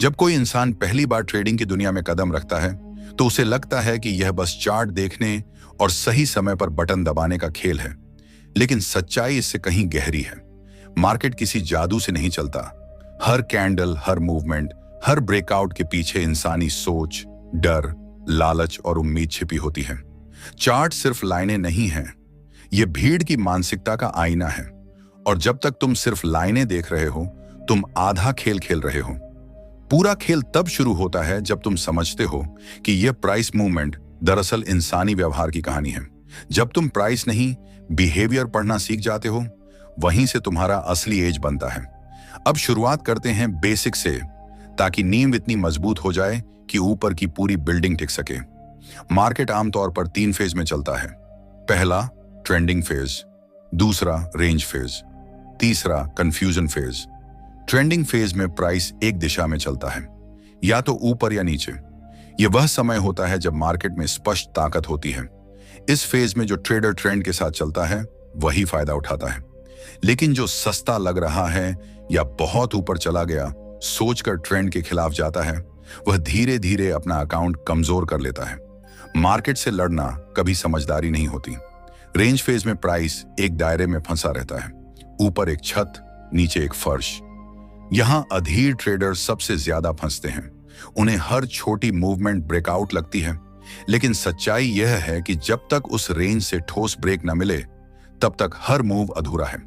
जब कोई इंसान पहली बार ट्रेडिंग की दुनिया में कदम रखता है तो उसे लगता है कि यह बस चार्ट देखने और सही समय पर बटन दबाने का खेल है, लेकिन सच्चाई इससे कहीं गहरी है। मार्केट किसी जादू से नहीं चलता। हर कैंडल, हर मूवमेंट, हर ब्रेकआउट के पीछे इंसानी सोच, डर, लालच और उम्मीद छिपी होती है। चार्ट सिर्फ लाइनें नहीं हैं, ये भीड़ की मानसिकता का आईना है। और जब तक तुम सिर्फ लाइनें देख रहे हो, तुम आधा खेल खेल रहे हो। पूरा खेल तब शुरू होता है जब तुम समझते हो कि यह प्राइस मूवमेंट दरअसल इंसानी व्यवहार की कहानी है। जब तुम प्राइस नहीं, बिहेवियर पढ़ना सीख जाते हो, वहीं से तुम्हारा असली एज बनता है। अब शुरुआत करते हैं बेसिक से, ताकि नींव इतनी मजबूत हो जाए कि ऊपर की पूरी बिल्डिंग टिक सके। मार्केट आमतौर पर 3 फेज में चलता है। पहला ट्रेंडिंग फेज, दूसरा रेंज फेज, तीसरा कंफ्यूजन फेज। ट्रेंडिंग फेज में प्राइस एक दिशा में चलता है, या तो ऊपर या नीचे। यह वह समय होता है जब मार्केट में स्पष्ट ताकत होती है। इस फेज में जो ट्रेडर ट्रेंड के साथ चलता है वही फायदा उठाता है, लेकिन जो सस्ता लग रहा है या बहुत ऊपर चला गया सोचकर ट्रेंड के खिलाफ जाता है, वह धीरे धीरे अपना अकाउंट कमजोर कर लेता है। मार्केट से लड़ना कभी समझदारी नहीं होती। रेंज फेज में प्राइस एक दायरे में फंसा रहता है, ऊपर एक छत, नीचे एक फर्श। यहां अधीर ट्रेडर सबसे ज्यादा फंसते हैं। उन्हें हर छोटी मूवमेंट ब्रेकआउट लगती है, लेकिन सच्चाई यह है कि जब तक उस रेंज से ठोस ब्रेक न मिले, तब तक हर मूव अधूरा है।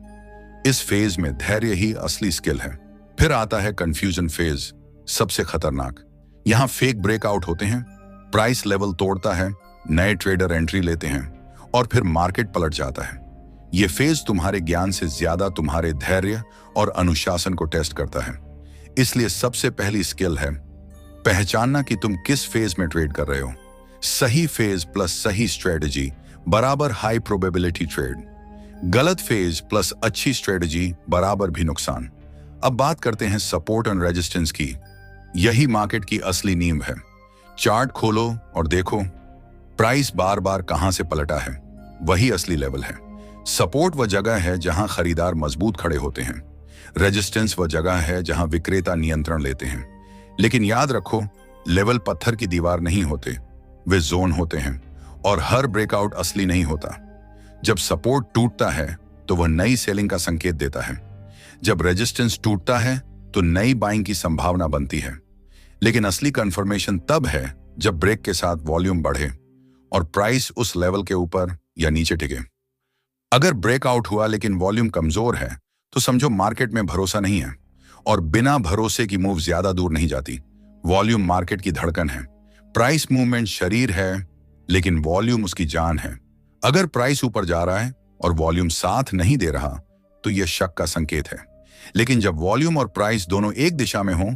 इस फेज में धैर्य ही असली स्किल है। फिर आता है कंफ्यूजन फेज, सबसे खतरनाक। यहां फेक ब्रेकआउट होते हैं, प्राइस लेवल तोड़ता है, नए ट्रेडर एंट्री लेते हैं और फिर मार्केट पलट जाता है। यह फेज तुम्हारे ज्ञान से ज्यादा तुम्हारे धैर्य और अनुशासन को टेस्ट करता है। इसलिए सबसे पहली स्किल है पहचानना कि तुम किस फेज में ट्रेड कर रहे हो। सही फेज प्लस सही स्ट्रेटजी बराबर हाई प्रोबेबिलिटी ट्रेड, गलत फेज प्लस अच्छी स्ट्रेटजी बराबर भी नुकसान। अब बात करते हैं सपोर्ट और रेजिस्टेंस की। यही मार्केट की असली नींव है। चार्ट खोलो और देखो प्राइस बार बार कहां से पलटा है, वही असली लेवल है। सपोर्ट वह जगह है जहां खरीदार मजबूत खड़े होते हैं, रेजिस्टेंस वह जगह है जहां विक्रेता नियंत्रण लेते हैं। लेकिन याद रखो, लेवल पत्थर की दीवार नहीं होते, वे जोन होते हैं, और हर ब्रेकआउट असली नहीं होता। जब सपोर्ट टूटता है तो वह नई सेलिंग का संकेत देता है। जब रेजिस्टेंस टूटता है तो नई बाइंग की संभावना बनती है। लेकिन असली कंफर्मेशन तब है जब ब्रेक के साथ वॉल्यूम बढ़े और प्राइस उस लेवल के ऊपर या नीचे टिके। अगर ब्रेकआउट हुआ लेकिन वॉल्यूम कमजोर है तो समझो मार्केट में भरोसा नहीं है, और बिना भरोसे की मूव ज्यादा दूर नहीं जाती। वॉल्यूम मार्केट की धड़कन है, प्राइस मूवमेंट शरीर है, लेकिन वॉल्यूम उसकी जान है। अगर प्राइस ऊपर जा रहा है और वॉल्यूम साथ नहीं दे रहा तो यह शक का संकेत है। लेकिन जब वॉल्यूम और प्राइस दोनों एक दिशा में हो,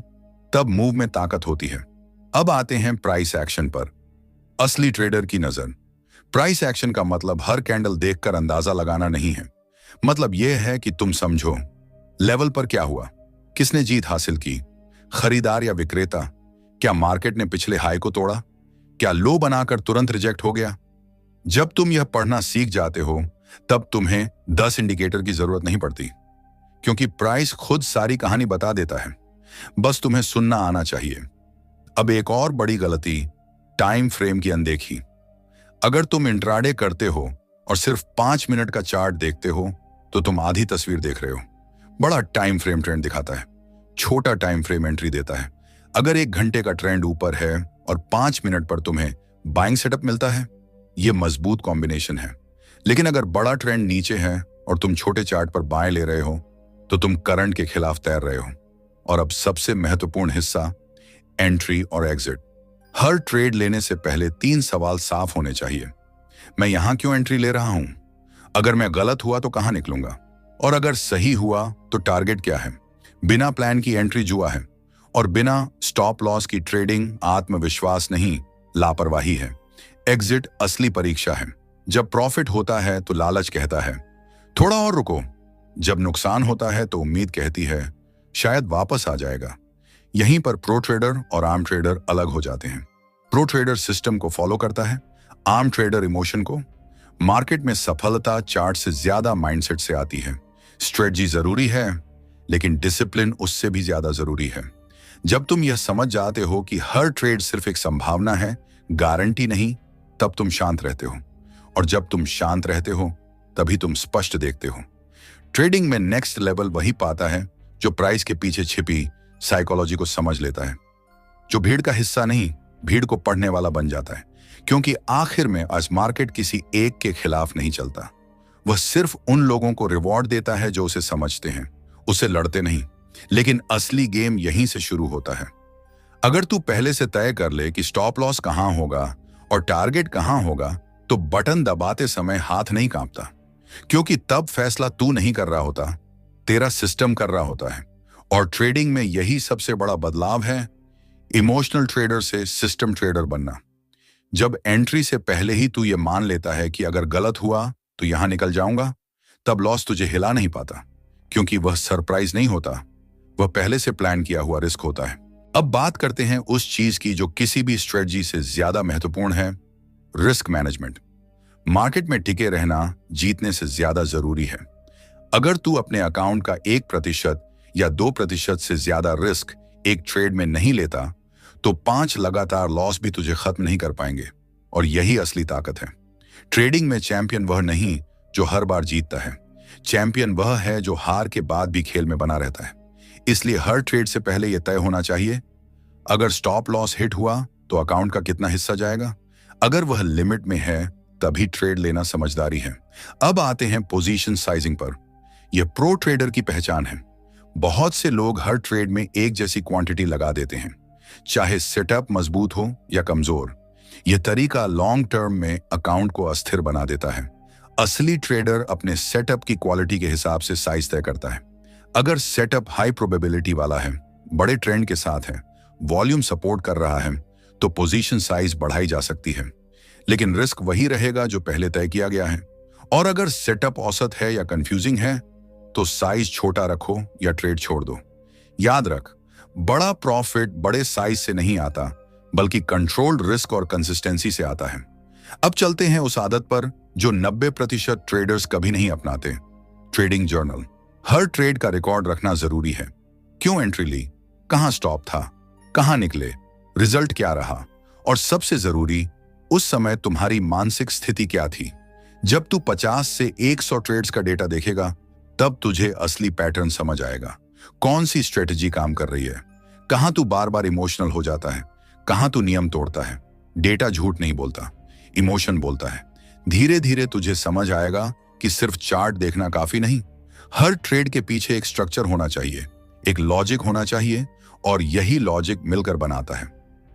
तब मूव में ताकत होती है। अब आते हैं प्राइस एक्शन पर। असली ट्रेडर की नजर। प्राइस एक्शन का मतलब हर कैंडल देखकर अंदाजा लगाना नहीं है। मतलब यह है कि तुम समझो लेवल पर क्या हुआ, किसने जीत हासिल की, खरीदार या विक्रेता, क्या मार्केट ने पिछले हाई को तोड़ा, क्या लो बनाकर तुरंत रिजेक्ट हो गया। जब तुम यह पढ़ना सीख जाते हो तब तुम्हें 10 इंडिकेटर की जरूरत नहीं पड़ती, क्योंकि प्राइस खुद सारी कहानी बता देता है। बस तुम्हें सुनना आना चाहिए। अब एक और बड़ी गलती, टाइम फ्रेम की अनदेखी। अगर तुम इंट्राडे करते हो और सिर्फ 5 मिनट का चार्ट देखते हो तो तुम आधी तस्वीर देख रहे हो। बड़ा टाइम फ्रेम ट्रेंड दिखाता है, छोटा टाइम फ्रेम एंट्री देता है। अगर 1 घंटे का ट्रेंड ऊपर है और 5 मिनट पर तुम्हें बाइंग सेटअप मिलता है, यह मजबूत कॉम्बिनेशन है। लेकिन अगर बड़ा ट्रेंड नीचे है और तुम छोटे चार्ट पर बाएं ले रहे हो तो तुम करंट के खिलाफ तैर रहे हो। और अब सबसे महत्वपूर्ण हिस्सा, एंट्री और एग्जिट। हर ट्रेड लेने से पहले 3 सवाल साफ होने चाहिए। मैं यहां क्यों एंट्री ले रहा हूं? अगर मैं गलत हुआ तो कहां निकलूंगा? और अगर सही हुआ तो टारगेट क्या है? बिना प्लान की एंट्री जुआ है, और बिना स्टॉप लॉस की ट्रेडिंग आत्मविश्वास नहीं, लापरवाही है। एग्जिट असली परीक्षा है। जब प्रॉफिट होता है तो लालच कहता है थोड़ा और रुको। जब नुकसान होता है तो उम्मीद कहती है शायद वापस आ जाएगा। यहीं पर प्रो ट्रेडर और आर्म ट्रेडर अलग हो जाते हैं। प्रो ट्रेडर सिस्टम को फॉलो करता है, आर्म ट्रेडर इमोशन को। मार्केट में सफलता चार्ट से ज्यादा माइंडसेट से आती है। स्ट्रेटजी जरूरी है, लेकिन डिसिप्लिन उससे भी ज्यादा जरूरी है। जब तुम यह समझ जाते हो कि हर ट्रेड सिर्फ एक संभावना है, गारंटी नहीं, तब तुम शांत रहते हो। और जब तुम शांत रहते हो तभी तुम स्पष्ट देखते हो। ट्रेडिंग में नेक्स्ट लेवल वही पाता है जो प्राइस के पीछे छिपी साइकोलॉजी को समझ लेता है, जो भीड़ का हिस्सा नहीं, भीड़ को पढ़ने वाला बन जाता है। क्योंकि आखिर में आज मार्केट किसी एक के खिलाफ नहीं चलता, वह सिर्फ उन लोगों को रिवॉर्ड देता है जो उसे समझते हैं, उसे लड़ते नहीं। लेकिन असली गेम यहीं से शुरू होता है। अगर तू पहले से तय कर ले कि स्टॉप लॉस कहां होगा और टारगेट कहां होगा, तो बटन दबाते समय हाथ नहीं कांपता, क्योंकि तब फैसला तू नहीं कर रहा होता, तेरा सिस्टम कर रहा होता है। और ट्रेडिंग में यही सबसे बड़ा बदलाव है, इमोशनल ट्रेडर से सिस्टम ट्रेडर बनना। जब एंट्री से पहले ही तू ये मान लेता है कि अगर गलत हुआ तो यहां निकल जाऊंगा, तब लॉस तुझे हिला नहीं पाता, क्योंकि वह सरप्राइज नहीं होता, वह पहले से प्लान किया हुआ रिस्क होता है। अब बात करते हैं उस चीज की जो किसी भी स्ट्रेटजी से ज्यादा महत्वपूर्ण है, रिस्क मैनेजमेंट। मार्केट में टिके रहना जीतने से ज्यादा जरूरी है। अगर तू अपने अकाउंट का 1% या 2% से ज्यादा रिस्क एक ट्रेड में नहीं लेता, तो 5 लगातार लॉस भी तुझे खत्म नहीं कर पाएंगे। और यही असली ताकत है। ट्रेडिंग में चैंपियन वह नहीं जो हर बार जीतता है, चैंपियन वह है जो हार के बाद भी खेल में बना रहता है। इसलिए हर ट्रेड से पहले यह तय होना चाहिए, अगर स्टॉप लॉस हिट हुआ तो अकाउंट का कितना हिस्सा जाएगा। अगर वह लिमिट में है तभी ट्रेड लेना समझदारी है। अब आते हैं पोजीशन साइजिंग पर। यह प्रो ट्रेडर की पहचान है। बहुत से लोग हर ट्रेड में एक जैसी क्वांटिटी लगा देते हैं, चाहे सेटअप मजबूत हो या कमजोर। यह तरीका लॉन्ग टर्म में अकाउंट को अस्थिर बना देता है। असली ट्रेडर अपने सेटअप की क्वालिटी के हिसाब से साइज तय करता है। अगर सेटअप हाई प्रोबेबिलिटी वाला है, बड़े ट्रेंड के साथ है, वॉल्यूम सपोर्ट कर रहा है, तो पोजीशन साइज बढ़ाई जा सकती है, लेकिन रिस्क वही रहेगा जो पहले तय किया गया है। और अगर सेटअप औसत है या कंफ्यूजिंग है, तो साइज छोटा रखो या ट्रेड छोड़ दो। याद रख, बड़ा प्रॉफिट बड़े साइज से नहीं आता, बल्कि कंट्रोल्ड रिस्क और कंसिस्टेंसी से आता है। अब चलते हैं उस आदत पर जो 90% ट्रेडर्स कभी नहीं अपनाते, ट्रेडिंग जर्नल। हर ट्रेड का रिकॉर्ड रखना जरूरी है। क्यों एंट्री ली, कहां स्टॉप था, कहां निकले, रिजल्ट क्या रहा, और सबसे जरूरी, उस समय तुम्हारी मानसिक स्थिति क्या थी। जब तू 50 से 100 ट्रेड्स का डेटा देखेगा, तब तुझे असली पैटर्न समझ आएगा। कौन सी स्ट्रेटजी काम कर रही है, कहां तू बार बार इमोशनल हो जाता है, कहां तू नियम तोड़ता है। डेटा झूठ नहीं बोलता, इमोशन बोलता है। धीरे धीरे तुझे समझ आएगा कि सिर्फ चार्ट देखना काफी नहीं, हर ट्रेड के पीछे एक स्ट्रक्चर होना चाहिए, एक लॉजिक होना चाहिए, और यही लॉजिक मिलकर बनाता है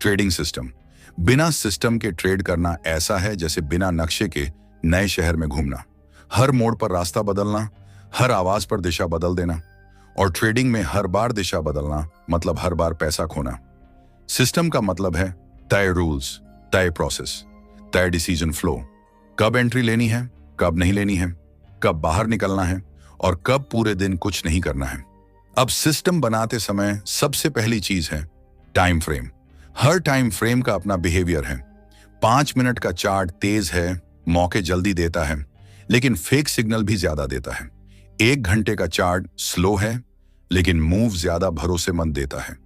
ट्रेडिंग सिस्टम। बिना सिस्टम के ट्रेड करना ऐसा है जैसे बिना नक्शे के नए शहर में घूमना। हर मोड़ पर रास्ता बदलना, हर आवाज पर दिशा बदल देना। और ट्रेडिंग में हर बार दिशा बदलना मतलब हर बार पैसा खोना। सिस्टम का मतलब है तय रूल्स, तय प्रोसेस, तय डिसीजन फ्लो। कब एंट्री लेनी है, कब नहीं लेनी है, कब बाहर निकलना है, और कब पूरे दिन कुछ नहीं करना है। अब सिस्टम बनाते समय सबसे पहली चीज है टाइम फ्रेम। हर टाइम फ्रेम का अपना बिहेवियर है। 5 मिनट का चार्ट तेज है, मौके जल्दी देता है, लेकिन फेक सिग्नल भी ज्यादा देता है। 1 घंटे का चार्ट स्लो है, लेकिन मूव ज्यादा भरोसेमंद देता है।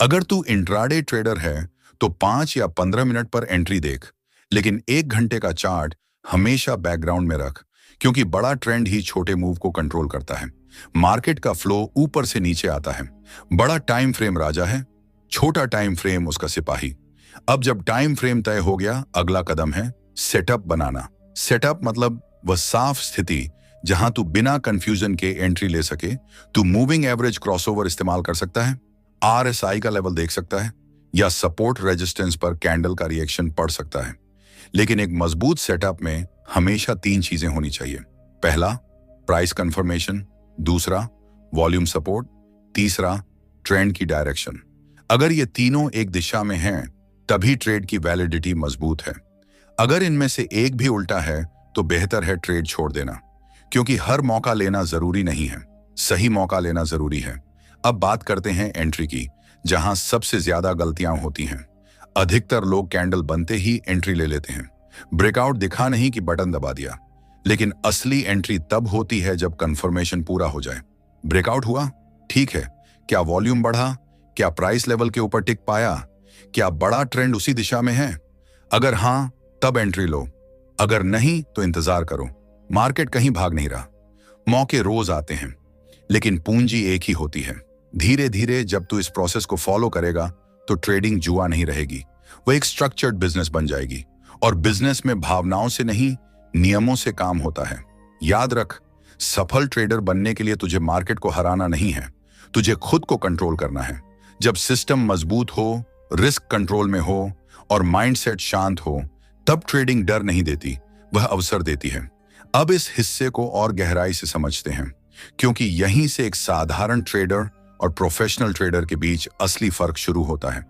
अगर तू इंट्राडे ट्रेडर है तो 5 या 15 मिनट पर एंट्री देख, लेकिन 1 घंटे का चार्ट हमेशा बैकग्राउंड में रख, क्योंकि बड़ा ट्रेंड ही छोटे मूव को कंट्रोल करता है। मार्केट का फ्लो ऊपर से नीचे आता है। बड़ा टाइम फ्रेम राजा है, छोटा टाइम फ्रेम उसका सिपाही। अब जब टाइम फ्रेम तय हो गया, अगला कदम है सेटअप बनाना। सेटअप मतलब वह साफ स्थिति जहां तू बिना कंफ्यूजन के एंट्री ले सके। तू मूविंग एवरेज क्रॉसओवर इस्तेमाल कर सकता है, RSI का लेवल देख सकता है, या सपोर्ट रेजिस्टेंस पर कैंडल का रिएक्शन पढ़ सकता है। लेकिन एक मजबूत सेटअप में हमेशा 3 चीजें होनी चाहिए। पहला, प्राइस कंफर्मेशन, दूसरा, वॉल्यूम सपोर्ट, तीसरा, ट्रेंड की डायरेक्शन। अगर ये तीनों एक दिशा में हैं, तभी ट्रेड की वैलिडिटी मजबूत है। अगर इनमें से एक भी उल्टा है, तो बेहतर है ट्रेड छोड़ देना, क्योंकि हर मौका लेना जरूरी नहीं है, सही मौका लेना जरूरी है। अब बात करते हैं एंट्री की, जहां सबसे ज्यादा गलतियां होती हैं। अधिकतर लोग कैंडल बनते ही एंट्री ले लेते हैं। ब्रेकआउट दिखा नहीं कि बटन दबा दिया, लेकिन असली एंट्री तब होती है जब कंफर्मेशन पूरा हो जाए। ब्रेकआउट हुआ, ठीक है, क्या वॉल्यूम बढ़ा, क्या प्राइस लेवल के ऊपर टिक पाया? क्या बड़ा ट्रेंड उसी दिशा में है? अगर हां, तब एंट्री लो। अगर नहीं तो इंतजार करो। मार्केट कहीं भाग नहीं रहा। मौके रोज आते हैं, लेकिन पूंजी एक ही होती है। धीरे धीरे जब तू इस प्रोसेस को फॉलो करेगा तो ट्रेडिंग जुआ नहीं रहेगी, वो एक स्ट्रक्चर्ड बिजनेस बन जाएगी। और बिजनेस में भावनाओं से नहीं, नियमों से काम होता है। याद रख, सफल ट्रेडर बनने के लिए तुझे मार्केट को हराना नहीं है, तुझे खुद को कंट्रोल करना है। जब सिस्टम मजबूत हो, रिस्क कंट्रोल में हो और माइंडसेट शांत हो, तब ट्रेडिंग डर नहीं देती, वह अवसर देती है। अब इस हिस्से को और गहराई से समझते हैं, क्योंकि यहीं से एक साधारण ट्रेडर और प्रोफेशनल ट्रेडर के बीच असली फर्क शुरू होता है।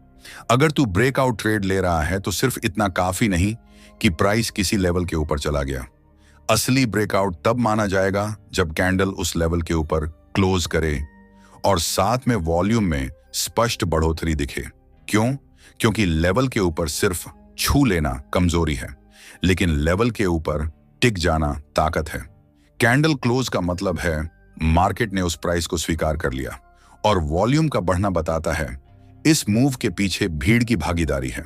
अगर तू ब्रेकआउट ट्रेड ले रहा है तो सिर्फ इतना काफी नहीं कि प्राइस किसी लेवल के ऊपर चला गया। असली ब्रेकआउट तब माना जाएगा जब कैंडल उस लेवल के ऊपर क्लोज करे और साथ में वॉल्यूम में स्पष्ट बढ़ोतरी दिखे। क्यों? क्योंकि लेवल के ऊपर सिर्फ छू लेना कमजोरी है, लेकिन लेवल के ऊपर टिक जाना ताकत है। कैंडल क्लोज का मतलब है मार्केट ने उस प्राइस को स्वीकार कर लिया, और वॉल्यूम का बढ़ना बताता है इस मूव के पीछे भीड़ की भागीदारी है।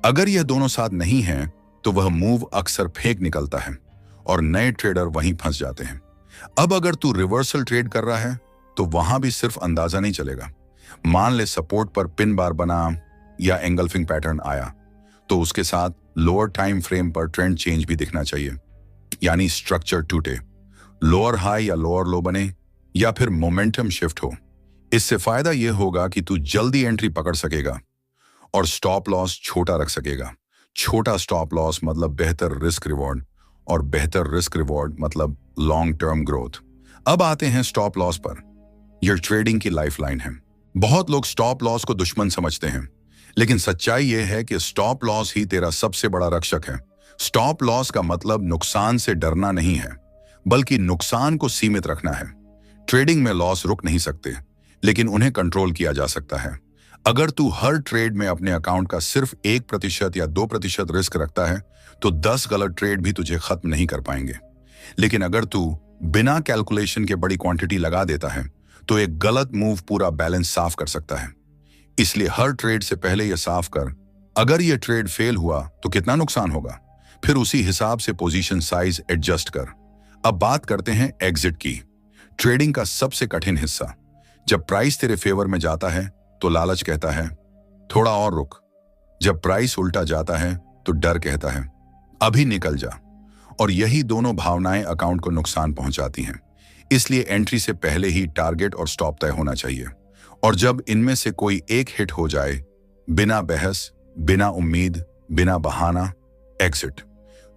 अगर यह दोनों साथ नहीं है तो वह मूव अक्सर फेंक निकलता है और नए ट्रेडर वहीं फंस जाते हैं। अब अगर तू रिवर्सल ट्रेड कर रहा है तो वहां भी सिर्फ अंदाजा नहीं चलेगा। मान ले सपोर्ट पर पिन बार बना या एंगल्फिंग पैटर्न आया, तो उसके साथ लोअर टाइम फ्रेम पर ट्रेंड चेंज भी दिखना चाहिए, यानी स्ट्रक्चर टूटे, लोअर हाई या लोअर लो बने या फिर मोमेंटम शिफ्ट हो। इससे फायदा यह होगा कि तू जल्दी एंट्री पकड़ सकेगा और स्टॉप लॉस छोटा रख सकेगा। छोटा स्टॉप लॉस मतलब बेहतर रिस्क रिवॉर्ड, और बेहतर रिस्क रिवॉर्ड मतलब लॉन्ग टर्म ग्रोथ। अब आते हैं स्टॉप लॉस पर। यह ट्रेडिंग की लाइफलाइन है। बहुत लोग स्टॉप लॉस को दुश्मन समझते हैं, लेकिन सच्चाई यह है कि स्टॉप लॉस ही तेरा सबसे बड़ा रक्षक है। स्टॉप लॉस का मतलब नुकसान से डरना नहीं है, बल्कि नुकसान को सीमित रखना है। ट्रेडिंग में लॉस रुक नहीं सकते, लेकिन उन्हें कंट्रोल किया जा सकता है। अगर तू हर ट्रेड में अपने अकाउंट का सिर्फ 1% या 2% रिस्क रखता है तो 10 गलत ट्रेड भी तुझे खत्म नहीं कर पाएंगे। लेकिन अगर तू बिना कैलकुलेशन के बड़ी क्वांटिटी लगा देता है तो एक गलत मूव पूरा बैलेंस साफ कर सकता है। इसलिए हर ट्रेड से पहले यह साफ कर, अगर यह ट्रेड फेल हुआ तो कितना नुकसान होगा, फिर उसी हिसाब से पोजीशन साइज एडजस्ट कर। अब बात करते हैं एग्जिट की, ट्रेडिंग का सबसे कठिन हिस्सा। जब प्राइस तेरे फेवर में जाता है तो लालच कहता है थोड़ा और रुक। जब प्राइस उल्टा जाता है तो डर कहता है अभी निकल जा। और यही दोनों भावनाएं अकाउंट को नुकसान पहुंचाती हैं। इसलिए एंट्री से पहले ही टारगेट और स्टॉप तय होना चाहिए। और जब इनमें से कोई एक हिट हो जाए, बिना बहस, बिना उम्मीद, बिना बहाना, एग्जिट।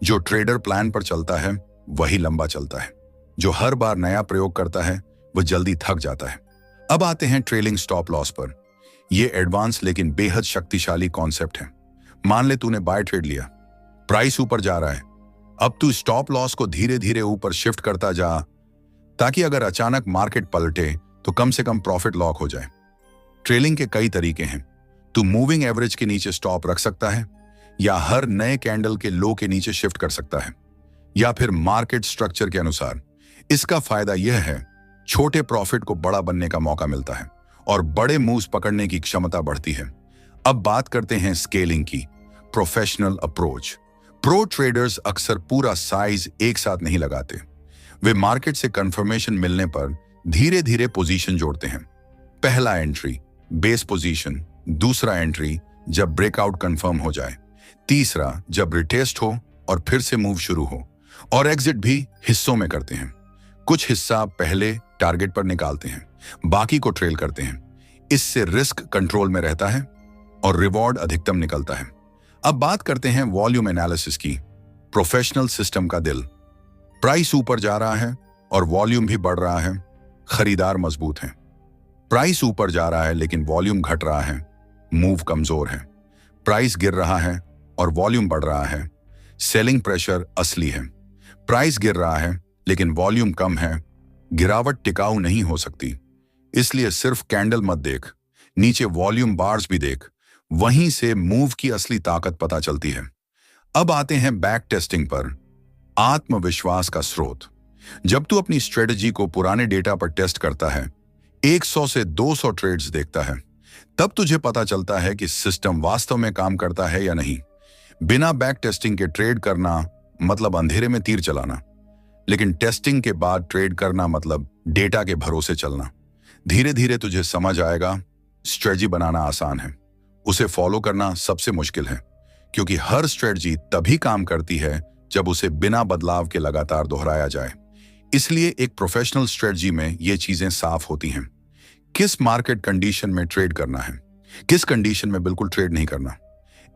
जो ट्रेडर प्लान पर चलता है वही लंबा चलता है। जो हर बार नया प्रयोग करता है वह जल्दी थक जाता है। अब आते हैं ट्रेलिंग स्टॉप लॉस पर। यह एडवांस लेकिन बेहद शक्तिशाली कॉन्सेप्ट है। मान ले तूने बाय ट्रेड लिया, प्राइस ऊपर जा रहा है। अब तू स्टॉप लॉस को धीरे धीरे ऊपर शिफ्ट करता जा, ताकि अगर अचानक मार्केट पलटे तो कम से कम प्रॉफिट लॉक हो जाए। ट्रेलिंग के कई तरीके हैं। तू मूविंग एवरेज के नीचे स्टॉप रख सकता है, या हर नए कैंडल के लो के नीचे शिफ्ट कर सकता है, या फिर मार्केट स्ट्रक्चर के अनुसार। इसका फायदा यह है छोटे प्रॉफिट को बड़ा बनने का मौका मिलता है और बड़े मूव्स पकड़ने की क्षमता बढ़ती है। अब बात करते हैं स्केलिंग की, प्रोफेशनल अप्रोच। प्रो ट्रेडर्स अक्सर पूरा साइज एक साथ नहीं लगाते। वे मार्केट से कंफर्मेशन मिलने पर धीरे धीरे पोजीशन जोड़ते हैं। पहला एंट्री बेस पोजीशन, दूसरा एंट्री जब ब्रेकआउट कंफर्म हो जाए, तीसरा जब रिटेस्ट हो और फिर से मूव शुरू हो, और एग्जिट भी हिस्सों में करते हैं। कुछ हिस्सा पहले टारगेट पर निकालते हैं, बाकी को ट्रेल करते हैं। इससे रिस्क कंट्रोल में रहता है और रिवॉर्ड अधिकतम निकलता है। अब बात करते हैं वॉल्यूम एनालिसिस की, प्रोफेशनल सिस्टम का दिल। प्राइस ऊपर जा रहा है और वॉल्यूम भी बढ़ रहा है, खरीदार मजबूत हैं। प्राइस ऊपर जा रहा है लेकिन वॉल्यूम घट रहा है, मूव कमजोर है। प्राइस गिर रहा है और वॉल्यूम बढ़ रहा है, सेलिंग प्रेशर असली है। प्राइस गिर रहा है लेकिन वॉल्यूम कम है, गिरावट टिकाऊ नहीं हो सकती। इसलिए सिर्फ कैंडल मत देख, नीचे वॉल्यूम बार्स भी देख, वहीं से मूव की असली ताकत पता चलती है। अब आते हैं बैक टेस्टिंग पर, आत्मविश्वास का स्रोत। जब तू अपनी स्ट्रेटजी को पुराने डेटा पर टेस्ट करता है, 100 से 200 ट्रेड्स देखता है, तब तुझे पता चलता है कि सिस्टम वास्तव में काम करता है या नहीं। बिना बैक टेस्टिंग के ट्रेड करना मतलब अंधेरे में तीर चलाना, लेकिन टेस्टिंग के बाद ट्रेड करना मतलब डेटा के भरोसे चलना। धीरे धीरे तुझे समझ आएगा, स्ट्रेटजी बनाना आसान है, उसे फॉलो करना सबसे मुश्किल है, क्योंकि हर स्ट्रेटजी तभी काम करती है जब उसे बिना बदलाव के लगातार दोहराया जाए। इसलिए एक प्रोफेशनल स्ट्रेटजी में ये चीजें साफ होती हैं। किस मार्केट कंडीशन में ट्रेड करना है, किस कंडीशन में बिल्कुल ट्रेड नहीं करना,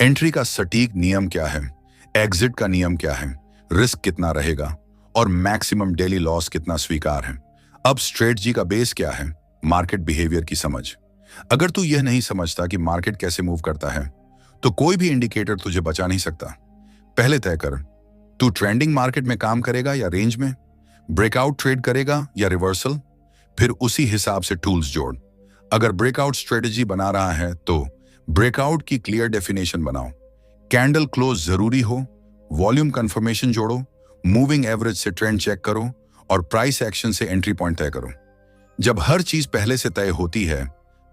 एंट्री का सटीक नियम क्या है, एग्जिट का नियम क्या है, रिस्क कितना रहेगा और मैक्सिमम डेली लॉस कितना स्वीकार है। अब स्ट्रेटजी का बेस क्या है? मार्केट बिहेवियर की समझ। अगर तू यह नहीं समझता कि मार्केट कैसे मूव करता है, तो कोई भी इंडिकेटर तुझे बचा नहीं सकता। पहले तय कर, तू ट्रेंडिंग मार्केट में काम करेगा या रेंज में, ब्रेकआउट ट्रेड करेगा या रिवर्सल। फिर उसी हिसाब से टूल्स जोड़। अगर ब्रेकआउट स्ट्रेटजी बना रहा है तो ब्रेकआउट की क्लियर डेफिनेशन बनाओ, कैंडल क्लोज जरूरी हो, वॉल्यूम कंफर्मेशन जोड़ो, मूविंग एवरेज से ट्रेंड चेक करो और प्राइस एक्शन से एंट्री पॉइंट तय करो। जब हर चीज पहले से तय होती है,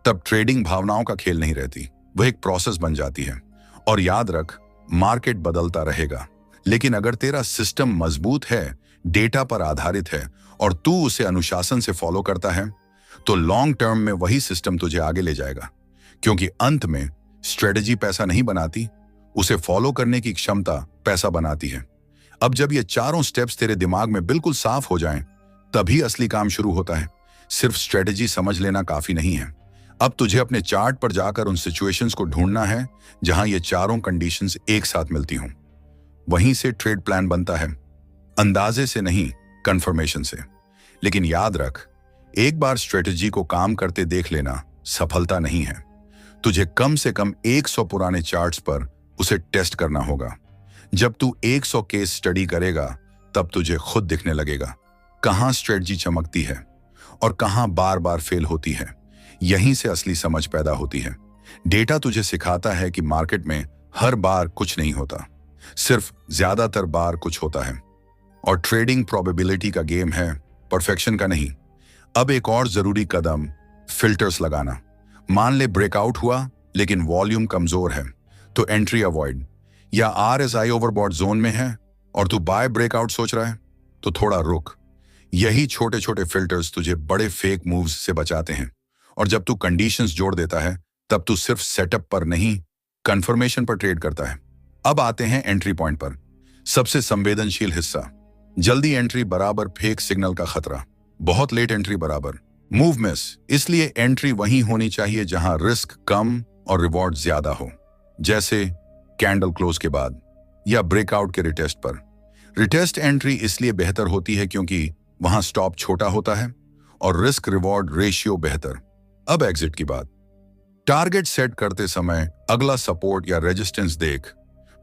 तब ट्रेडिंग भावनाओं का खेल नहीं रहती, वह एक प्रोसेस बन जाती है। और याद रख, मार्केट बदलता रहेगा, लेकिन अगर तेरा सिस्टम मजबूत है, डेटा पर आधारित है और तू उसे अनुशासन से फॉलो करता है, तो लॉन्ग टर्म में वही सिस्टम तुझे आगे ले जाएगा। क्योंकि अंत में स्ट्रेटजी पैसा नहीं बनाती, उसे फॉलो करने की क्षमता पैसा बनाती है। अब जब ये चारों स्टेप्स तेरे दिमाग में बिल्कुल साफ हो जाएं, तभी असली काम शुरू होता है। सिर्फ स्ट्रेटजी समझ लेना काफी नहीं है। अब तुझे अपने चार्ट पर जाकर उन सिचुएशंस को ढूंढना है जहां ये चारों कंडीशंस एक साथ मिलती हों। वहीं से ट्रेड प्लान बनता है, अंदाजे से नहीं, कंफर्मेशन से। लेकिन याद रख, एक बार स्ट्रेटजी को काम करते देख लेना सफलता नहीं है। तुझे कम से कम 100 पुराने चार्ट्स पर उसे टेस्ट करना होगा। जब तू 100 केस स्टडी करेगा, तब तुझे खुद दिखने लगेगा कहां स्ट्रेटजी चमकती है और कहां बार बार फेल होती है। यहीं से असली समझ पैदा होती है। डेटा तुझे सिखाता है कि मार्केट में हर बार कुछ नहीं होता, सिर्फ ज्यादातर बार कुछ होता है। और ट्रेडिंग प्रोबेबिलिटी का गेम है, परफेक्शन का नहीं। अब एक और जरूरी कदम, फिल्टर्स लगाना। मान ले ब्रेकआउट हुआ लेकिन वॉल्यूम कमजोर है, तो एंट्री अवॉइड। या RSI ओवरबॉट जोन में है और तू बाय ब्रेकआउट सोच रहा है, तो थोड़ा रुक। यही छोटे छोटे फिल्टर्स तुझे बड़े फेक मूव्स से बचाते हैं। और जब तू कंडीशंस जोड़ देता है, तब तू सिर्फ सेटअप पर नहीं, कंफर्मेशन पर ट्रेड करता है। अब आते हैं एंट्री पॉइंट पर, सबसे संवेदनशील हिस्सा। जल्दी एंट्री बराबर फेक सिग्नल का खतरा, बहुत लेट एंट्री बराबर मूव मिस। इसलिए एंट्री वहीं होनी चाहिए जहां रिस्क कम और रिवॉर्ड ज्यादा हो, जैसे कैंडल क्लोज के बाद या ब्रेकआउट के रिटेस्ट पर। रिटेस्ट एंट्री इसलिए बेहतर होती है क्योंकि वहां स्टॉप छोटा होता है और रिस्क रिवॉर्ड रेशियो बेहतर। अब एग्जिट की बात। टारगेट सेट करते समय अगला सपोर्ट या रेजिस्टेंस देख।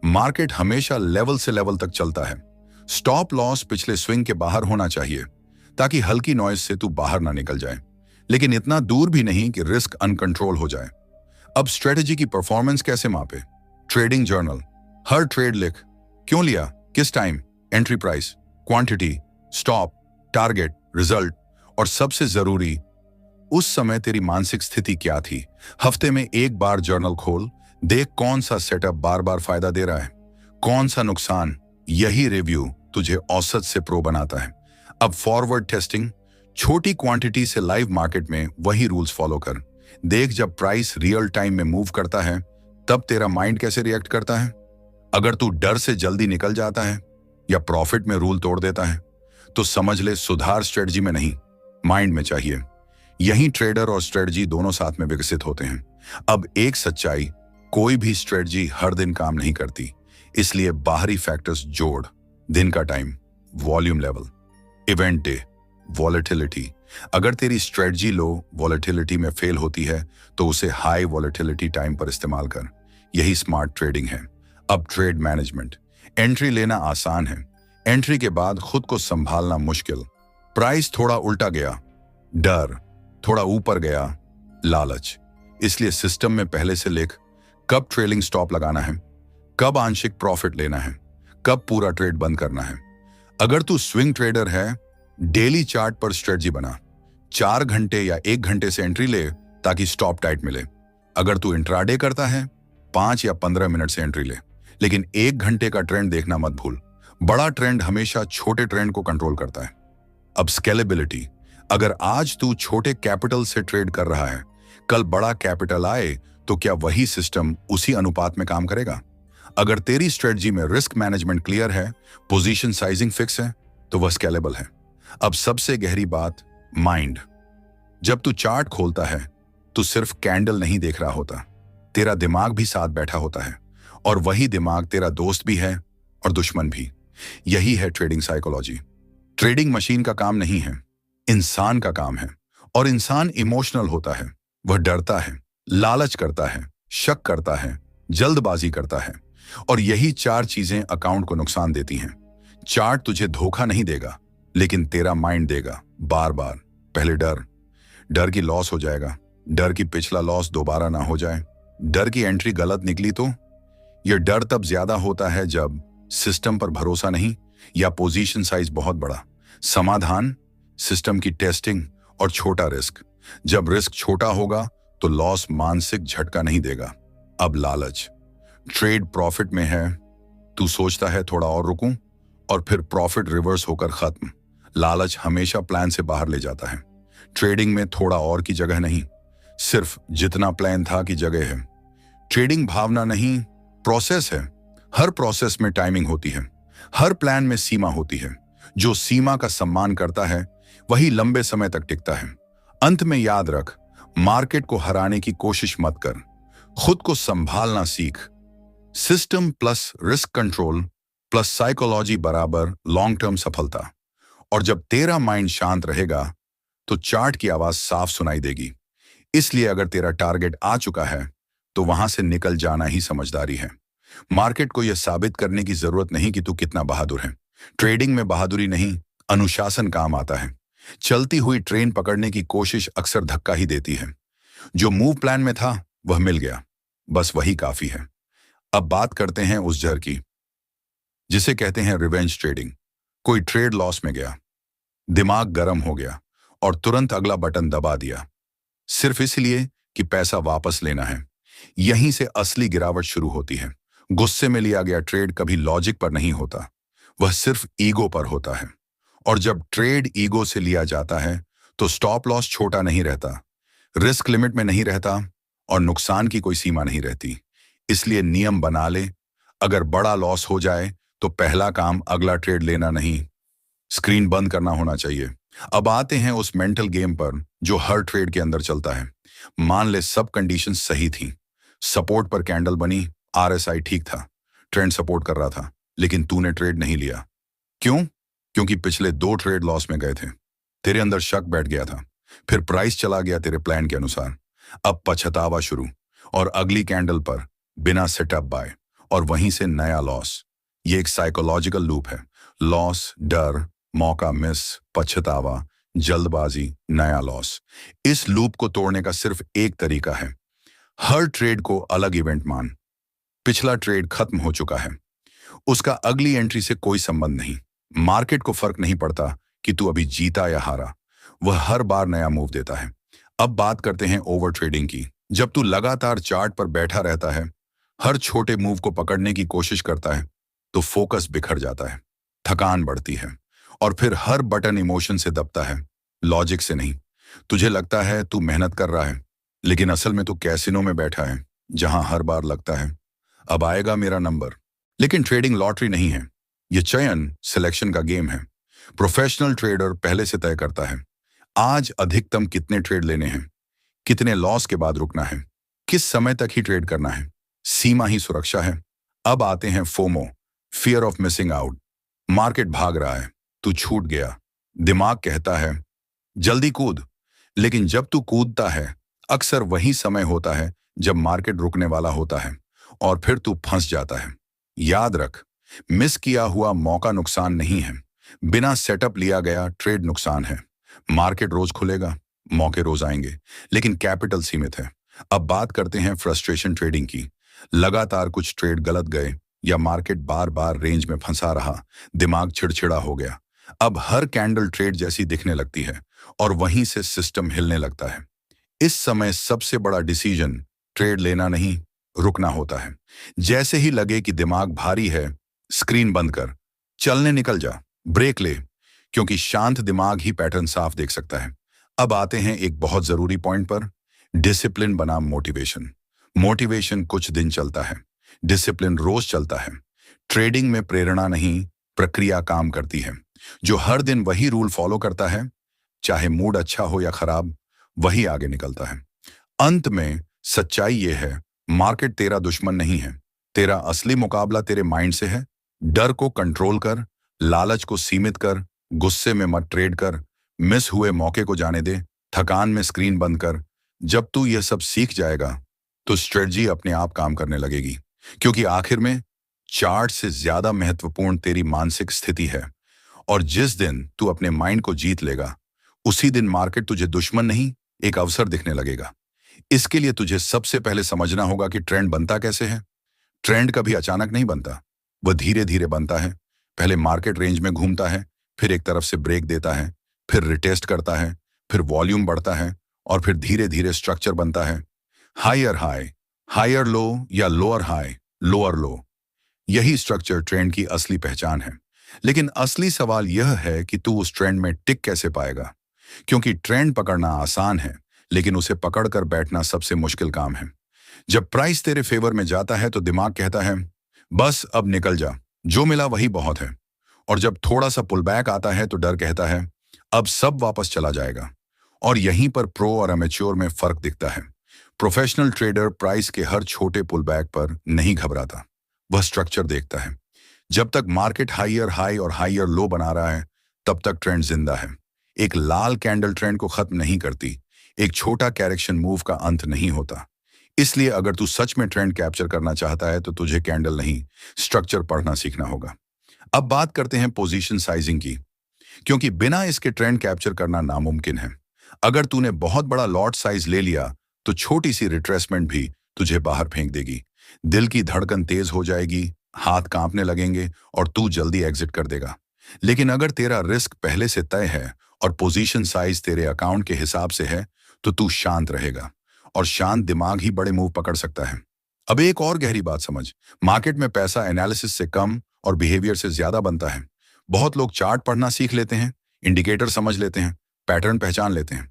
मार्केट हमेशा लेवल से लेवल तक चलता है। स्टॉप लॉस पिछले स्विंग के बाहर होना चाहिए ताकि हल्की नॉइज से तू बाहर ना निकल जाए, लेकिन इतना दूर भी नहीं कि रिस्क अनकंट्रोल हो जाए। अब स्ट्रेटजी की परफॉर्मेंस कैसे मापे? ट्रेडिंग जर्नल, हर ट्रेड लिख, क्यों लिया, किस time, entry price, quantity, stop, target, result और सबसे जरूरी, उस समय तेरी मानसिक स्थिति क्या थी। हफ्ते में एक बार जर्नल खोल, देख कौन सा सेटअप बार बार फायदा दे रहा है, कौन सा नुकसान। यही रिव्यू तुझे औसत से प्रो बनाता है। अब फॉरवर्ड टेस्टिंग, छोटी क्वांटिटी से लाइव मार्केट में वही रूल्स फॉलो कर। देख जब प्राइस रियल टाइम में मूव करता है, तब तेरा माइंड कैसे रिएक्ट करता है। अगर तू डर से जल्दी निकल जाता है या प्रॉफिट में रूल तोड़ देता है, तो समझ ले सुधार स्ट्रेटजी में नहीं, माइंड में चाहिए। यही ट्रेडर और स्ट्रेटजी दोनों साथ में विकसित होते हैं। अब एक सच्चाई, कोई भी स्ट्रेटजी हर दिन काम नहीं करती, इसलिए बाहरी फैक्टर्स जोड़। दिन का time, volume level, event day, volatility. अगर तेरी स्ट्रेटजी लो वॉलेटिलिटी में फेल होती है, तो उसे हाई वॉलेटिलिटी टाइम पर इस्तेमाल कर। यही स्मार्ट ट्रेडिंग है। अब ट्रेड मैनेजमेंट। एंट्री लेना आसान है, एंट्री के बाद खुद को संभालना मुश्किल। प्राइस थोड़ा उल्टा गया, डर, थोड़ा ऊपर गया, लालच। इसलिए सिस्टम में पहले से लिख, कब ट्रेलिंग स्टॉप लगाना है, कब आंशिक प्रॉफिट लेना है, कब पूरा ट्रेड बंद करना है। अगर तू स्विंग ट्रेडर है, डेली चार्ट पर स्ट्रेटजी बना। 4 घंटे या 1 घंटे से एंट्री ले ताकि स्टॉप टाइट मिले। अगर तू इंट्राडे करता है 5 या 15 मिनट से एंट्री ले, लेकिन 1 घंटे का ट्रेंड देखना मत भूल। बड़ा ट्रेंड हमेशा छोटे ट्रेंड को कंट्रोल करता है। अब स्केलेबिलिटी, अगर आज तू छोटे कैपिटल से ट्रेड कर रहा है, कल बड़ा कैपिटल आए तो क्या वही सिस्टम उसी अनुपात में काम करेगा? अगर तेरी स्ट्रेटजी में रिस्क मैनेजमेंट क्लियर है, पोजीशन साइजिंग फिक्स है, तो वह स्केलेबल है। अब सबसे गहरी बात, माइंड। जब तू चार्ट खोलता है तो सिर्फ कैंडल नहीं देख रहा होता, तेरा दिमाग भी साथ बैठा होता है, और वही दिमाग तेरा दोस्त भी है और दुश्मन भी। यही है ट्रेडिंग साइकोलॉजी। ट्रेडिंग मशीन का काम नहीं है, इंसान का काम है। और इंसान इमोशनल होता है, वह डरता है, लालच करता है, शक करता है, जल्दबाजी करता है, और यही 4 चीजें अकाउंट को नुकसान देती हैं। चार्ट तुझे धोखा नहीं देगा, लेकिन तेरा माइंड देगा बार बार। पहले डर की लॉस हो जाएगा, डर की पिछला लॉस दोबारा ना हो जाए, डर की एंट्री गलत निकली तो। यह डर तब ज्यादा होता है जब सिस्टम पर भरोसा नहीं या पोजीशन साइज बहुत बड़ा। समाधान, सिस्टम की टेस्टिंग और छोटा रिस्क। जब रिस्क छोटा होगा तो लॉस मानसिक झटका नहीं देगा। अब लालच, ट्रेड प्रॉफिट में है, तू सोचता है थोड़ा और रुकूं, और फिर प्रॉफिट रिवर्स होकर खत्म। लालच हमेशा प्लान से बाहर ले जाता है। ट्रेडिंग में थोड़ा और की जगह नहीं, सिर्फ जितना प्लान था की जगह है। ट्रेडिंग भावना नहीं, प्रोसेस है। हर प्रोसेस में टाइमिंग होती है, हर प्लान में सीमा होती है। जो सीमा का सम्मान करता है वही लंबे समय तक टिकता है। अंत में याद रख, मार्केट को हराने की कोशिश मत कर, खुद को संभालना सीख। System plus risk control plus psychology बराबर लॉन्ग टर्म सफलता। और जब तेरा माइंड शांत रहेगा तो चार्ट की आवाज साफ सुनाई देगी। इसलिए अगर तेरा टारगेट आ चुका है तो वहां से निकल जाना ही समझदारी है। मार्केट को यह साबित करने की जरूरत नहीं कि तू कितना बहादुर है। ट्रेडिंग में बहादुरी नहीं, अनुशासन काम आता है। चलती हुई ट्रेन पकड़ने की कोशिश अक्सर धक्का ही देती है। जो मूव प्लान में था वह मिल गया, बस वही काफी है। अब बात करते हैं उस जहर की जिसे कहते हैं रिवेंज ट्रेडिंग। कोई ट्रेड लॉस में गया, दिमाग गर्म हो गया और तुरंत अगला बटन दबा दिया, सिर्फ इसलिए कि पैसा वापस लेना है। यहीं से असली गिरावट शुरू होती है। गुस्से में लिया गया ट्रेड कभी लॉजिक पर नहीं होता, वह सिर्फ ईगो पर होता है। और जब ट्रेड ईगो से लिया जाता है तो स्टॉप लॉस छोटा नहीं रहता, रिस्क लिमिट में नहीं रहता, और नुकसान की कोई सीमा नहीं रहती। इसलिए नियम बना ले, अगर बड़ा लॉस हो जाए तो पहला काम अगला ट्रेड लेना नहीं, स्क्रीन बंद करना होना चाहिए। अब आते हैं उस मेंटल गेम पर जो हर ट्रेड के अंदर चलता है। मान ले सब कंडीशन सही थी, सपोर्ट पर कैंडल बनी, आरएसआई ठीक था, ट्रेंड सपोर्ट कर रहा था, लेकिन तूने ट्रेड नहीं लिया। क्यों? क्योंकि पिछले 2 ट्रेड लॉस में गए थे। तेरे अंदर शक बैठ गया था, फिर प्राइस चला गया तेरे प्लान के अनुसार। अब पछतावा शुरू, और अगली कैंडल पर बिना सेटअप बाय, और वहीं से नया लॉस। ये एक साइकोलॉजिकल लूप है। लॉस, डर, मौका मिस, पछतावा, जल्दबाजी, नया लॉस। इस लूप को तोड़ने का सिर्फ एक तरीका है, हर ट्रेड को अलग इवेंट मान। पिछला ट्रेड खत्म हो चुका है, उसका अगली एंट्री से कोई संबंध नहीं। मार्केट को फर्क नहीं पड़ता कि तू अभी जीता या हारा, वह हर बार नया मूव देता है। अब बात करते हैं ओवर ट्रेडिंग की। जब तू लगातार चार्ट पर बैठा रहता है, हर छोटे मूव को पकड़ने की कोशिश करता है, तो फोकस बिखर जाता है, थकान बढ़ती है, और फिर हर बटन इमोशन से दबता है, लॉजिक से नहीं। तुझे लगता है तू मेहनत कर रहा है, लेकिन असल में तू कैसीनो में बैठा है, जहां हर बार लगता है अब आएगा मेरा नंबर। लेकिन ट्रेडिंग लॉटरी नहीं है, यह चयन सिलेक्शन का गेम है। प्रोफेशनल ट्रेडर पहले से तय करता है आज अधिकतम कितने ट्रेड लेने हैं, कितने लॉस के बाद रुकना है, किस समय तक ही ट्रेड करना है। सीमा ही सुरक्षा है। अब आते हैं FOMO, fear of missing out. Market भाग रहा है, तू छूट गया, दिमाग कहता है जल्दी कूद, लेकिन जब तू कूदता है अक्सर वही समय होता है जब मार्केट रुकने वाला होता है, और फिर तू फंस जाता है। याद रख, मिस किया हुआ मौका नुकसान नहीं है, बिना सेटअप लिया गया ट्रेड नुकसान है। मार्केट रोज खुलेगा, मौके रोज आएंगे, लेकिन कैपिटल सीमित है। अब बात करते हैं फ्रस्ट्रेशन ट्रेडिंग की। लगातार कुछ ट्रेड गलत गए या मार्केट बार बार रेंज में फंसा रहा, दिमाग चिड़चिड़ा हो गया। अब हर कैंडल ट्रेड जैसी दिखने लगती है और वहीं से सिस्टम हिलने लगता है। इस समय सबसे बड़ा डिसीजन ट्रेड लेना नहीं, रुकना होता है। जैसे ही लगे कि दिमाग भारी है, स्क्रीन बंद कर, चलने निकल जा, ब्रेक ले, क्योंकि शांत दिमाग ही पैटर्न साफ देख सकता है। अब आते हैं एक बहुत जरूरी पॉइंट पर, डिसिप्लिन बनाम मोटिवेशन। मोटिवेशन कुछ दिन चलता है, डिसिप्लिन रोज चलता है। ट्रेडिंग में प्रेरणा नहीं, प्रक्रिया काम करती है। जो हर दिन वही रूल फॉलो करता है, चाहे मूड अच्छा हो या खराब, वही आगे निकलता है। अंत में सच्चाई यह है, मार्केट तेरा दुश्मन नहीं है, तेरा असली मुकाबला तेरे माइंड से है। डर को कंट्रोल कर, लालच को सीमित कर, गुस्से में मत ट्रेड कर, मिस हुए मौके को जाने दे, थकान में स्क्रीन बंद कर। जब तू यह सब सीख जाएगा तो स्ट्रेटजी अपने आप काम करने लगेगी, क्योंकि आखिर में चार्ट से ज्यादा महत्वपूर्ण तेरी मानसिक स्थिति है। और जिस दिन तू अपने माइंड को जीत लेगा, उसी दिन मार्केट तुझे दुश्मन नहीं, एक अवसर दिखने लगेगा। इसके लिए तुझे सबसे पहले समझना होगा कि ट्रेंड बनता कैसे है। ट्रेंड कभी अचानक नहीं बनता, वह धीरे धीरे बनता है। पहले मार्केट रेंज में घूमता है, फिर एक तरफ से ब्रेक देता है, फिर रिटेस्ट करता है, फिर वॉल्यूम बढ़ता है, और फिर धीरे धीरे स्ट्रक्चर बनता है। हायर हाई, हायर लो, या लोअर हाई, लोअर लो। यही स्ट्रक्चर ट्रेंड की असली पहचान है। लेकिन असली सवाल यह है कि तू उस ट्रेंड में टिक कैसे पाएगा, क्योंकि ट्रेंड पकड़ना आसान है, लेकिन उसे पकड़कर बैठना सबसे मुश्किल काम है। जब प्राइस तेरे फेवर में जाता है तो दिमाग कहता है, बस अब निकल जा, जो मिला वही बहुत है। और जब थोड़ा सा पुल बैक आता है तो डर कहता है, अब सब वापस चला जाएगा। और यहीं पर प्रो और अमेच्योर में फर्क दिखता है। प्रोफेशनल ट्रेडर प्राइस के हर छोटे पुल बैक पर नहीं घबराता, वह स्ट्रक्चर देखता है। जब तक मार्केट हाइयर हाई और हाइयर लो बना रहा है, तब तक ट्रेंड जिंदा है। एक लाल कैंडल ट्रेंड को खत्म नहीं करती, एक छोटा कैरेक्शन मूव का अंत नहीं होता। इसलिए अगर तू सच में ट्रेंड कैप्चर करना चाहता है तो तुझे कैंडल नहीं, स्ट्रक्चर पढ़ना सीखना होगा। अब बात करते हैं पोजीशन साइजिंग की, क्योंकि बिना इसके ट्रेंड कैप्चर करना नामुमकिन है। अगर तूने बहुत बड़ा लॉट साइज ले लिया तो छोटी सी रिट्रेसमेंट भी तुझे बाहर फेंक देगी। दिल की धड़कन तेज हो जाएगी, हाथ कांपने लगेंगे और तू जल्दी एग्जिट कर देगा। लेकिन अगर तेरा रिस्क पहले से तय है और पोजीशन साइज तेरे अकाउंट के हिसाब से है, तो तू शांत रहेगा, और शांत दिमाग ही बड़े मूव पकड़ सकता है। अब एक और गहरी बात समझ, मार्केट में पैसा एनालिसिस से कम और बिहेवियर से ज्यादा बनता है। बहुत लोग चार्ट पढ़ना सीख लेते हैं, इंडिकेटर समझ लेते हैं, पैटर्न पहचान लेते हैं,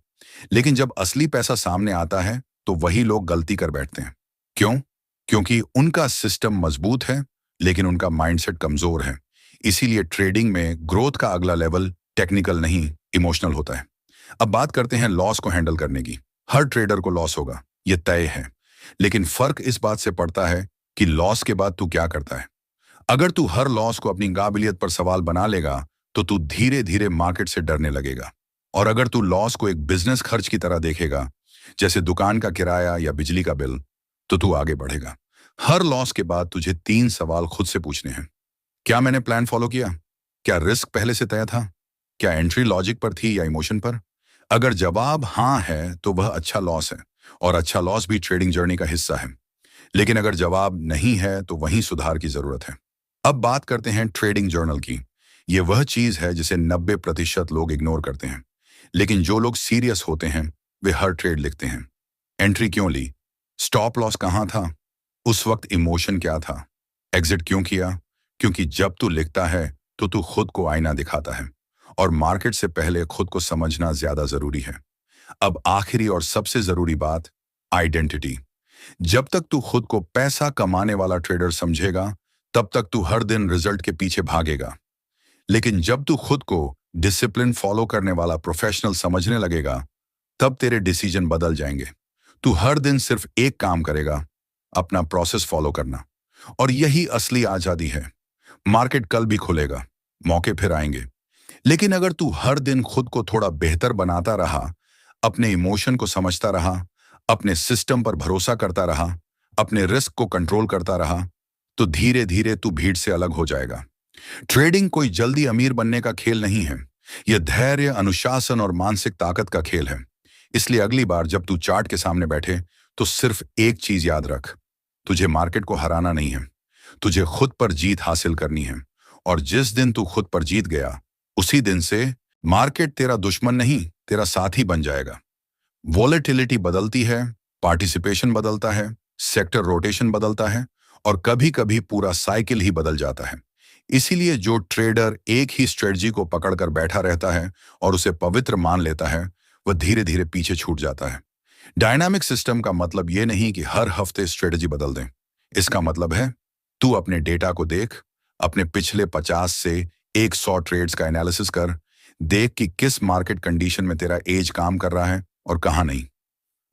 लेकिन जब असली पैसा सामने आता है तो वही लोग गलती कर बैठते हैं। क्यों? क्योंकि उनका सिस्टम मजबूत है, लेकिन उनका माइंडसेट कमजोर है। इसीलिए ट्रेडिंग में ग्रोथ का अगला लेवल टेक्निकल नहीं, इमोशनल होता है। अब बात करते हैं लॉस को हैंडल करने की। हर ट्रेडर को लॉस होगा, यह तय है, लेकिन फर्क इस बात से पड़ता है कि लॉस के बाद तू क्या करता है। अगर तू हर लॉस को अपनी काबिलियत पर सवाल बना लेगा तो तू धीरे धीरे मार्केट से डरने लगेगा। और अगर तू लॉस को एक बिजनेस खर्च की तरह देखेगा, जैसे दुकान का किराया या बिजली का बिल, तो तू आगे बढ़ेगा। हर लॉस के बाद तुझे 3 सवाल खुद से पूछने हैं। क्या मैंने प्लान फॉलो किया? क्या रिस्क पहले से तय था? क्या एंट्री लॉजिक पर थी या इमोशन पर? अगर जवाब हाँ है तो वह अच्छा लॉस है, और अच्छा लॉस भी ट्रेडिंग जर्नी का हिस्सा है। लेकिन अगर जवाब नहीं है तो वहीं सुधार की जरूरत है। अब बात करते हैं ट्रेडिंग जर्नल की। यह वह चीज है जिसे 90% लोग इग्नोर करते हैं, लेकिन जो लोग सीरियस होते हैं वे हर ट्रेड लिखते हैं। एंट्री क्यों ली? स्टॉप लॉस कहां था? उस वक्त इमोशन क्या था? एग्जिट क्यों किया? क्योंकि जब तू लिखता है तो तू खुद को आईना दिखाता है, और मार्केट से पहले खुद को समझना ज्यादा जरूरी है। अब आखिरी और सबसे जरूरी बात, आइडेंटिटी। जब तक तू खुद को पैसा कमाने वाला ट्रेडर समझेगा, तब तक तू हर दिन रिजल्ट के पीछे भागेगा। लेकिन जब तू खुद को डिसिप्लिन फॉलो करने वाला प्रोफेशनल समझने लगेगा, तब तेरे डिसीजन बदल जाएंगे। तू हर दिन सिर्फ एक काम करेगा, अपना प्रोसेस फॉलो करना। और यही असली आजादी है। मार्केट कल भी खुलेगा, मौके फिर आएंगे, लेकिन अगर तू हर दिन खुद को थोड़ा बेहतर बनाता रहा, अपने इमोशन को समझता रहा, अपने सिस्टम पर भरोसा करता रहा, अपने रिस्क को कंट्रोल करता रहा, तो धीरे धीरे तू भीड़ से अलग हो जाएगा। ट्रेडिंग कोई जल्दी अमीर बनने का खेल नहीं है, यह धैर्य, अनुशासन और मानसिक ताकत का खेल है। इसलिए अगली बार जब तू चार्ट के सामने बैठे तो सिर्फ एक चीज याद रख, तुझे मार्केट को हराना नहीं है, तुझे खुद पर जीत हासिल करनी है। और जिस दिन तू खुद पर जीत गया, उसी दिन से मार्केट तेरा दुश्मन नहीं, तेरा साथी बन जाएगा। वॉलेटिलिटी बदलती है, पार्टिसिपेशन बदलता है, सेक्टर रोटेशन बदलता है और कभी कभी पूरा साइकिल ही बदल जाता है। इसीलिए जो ट्रेडर एक ही स्ट्रेटजी को पकड़कर बैठा रहता है और उसे पवित्र मान लेता है, वह धीरे धीरे पीछे छूट जाता है। डायनामिक सिस्टम का मतलब यह नहीं कि हर हफ्ते स्ट्रेटजी बदल दें। इसका मतलब है तू अपने डेटा को देख, अपने पिछले 50 से 100 ट्रेड्स का एनालिसिस कर, देख कि किस मार्केट कंडीशन में तेरा एज काम कर रहा है और कहां नहीं।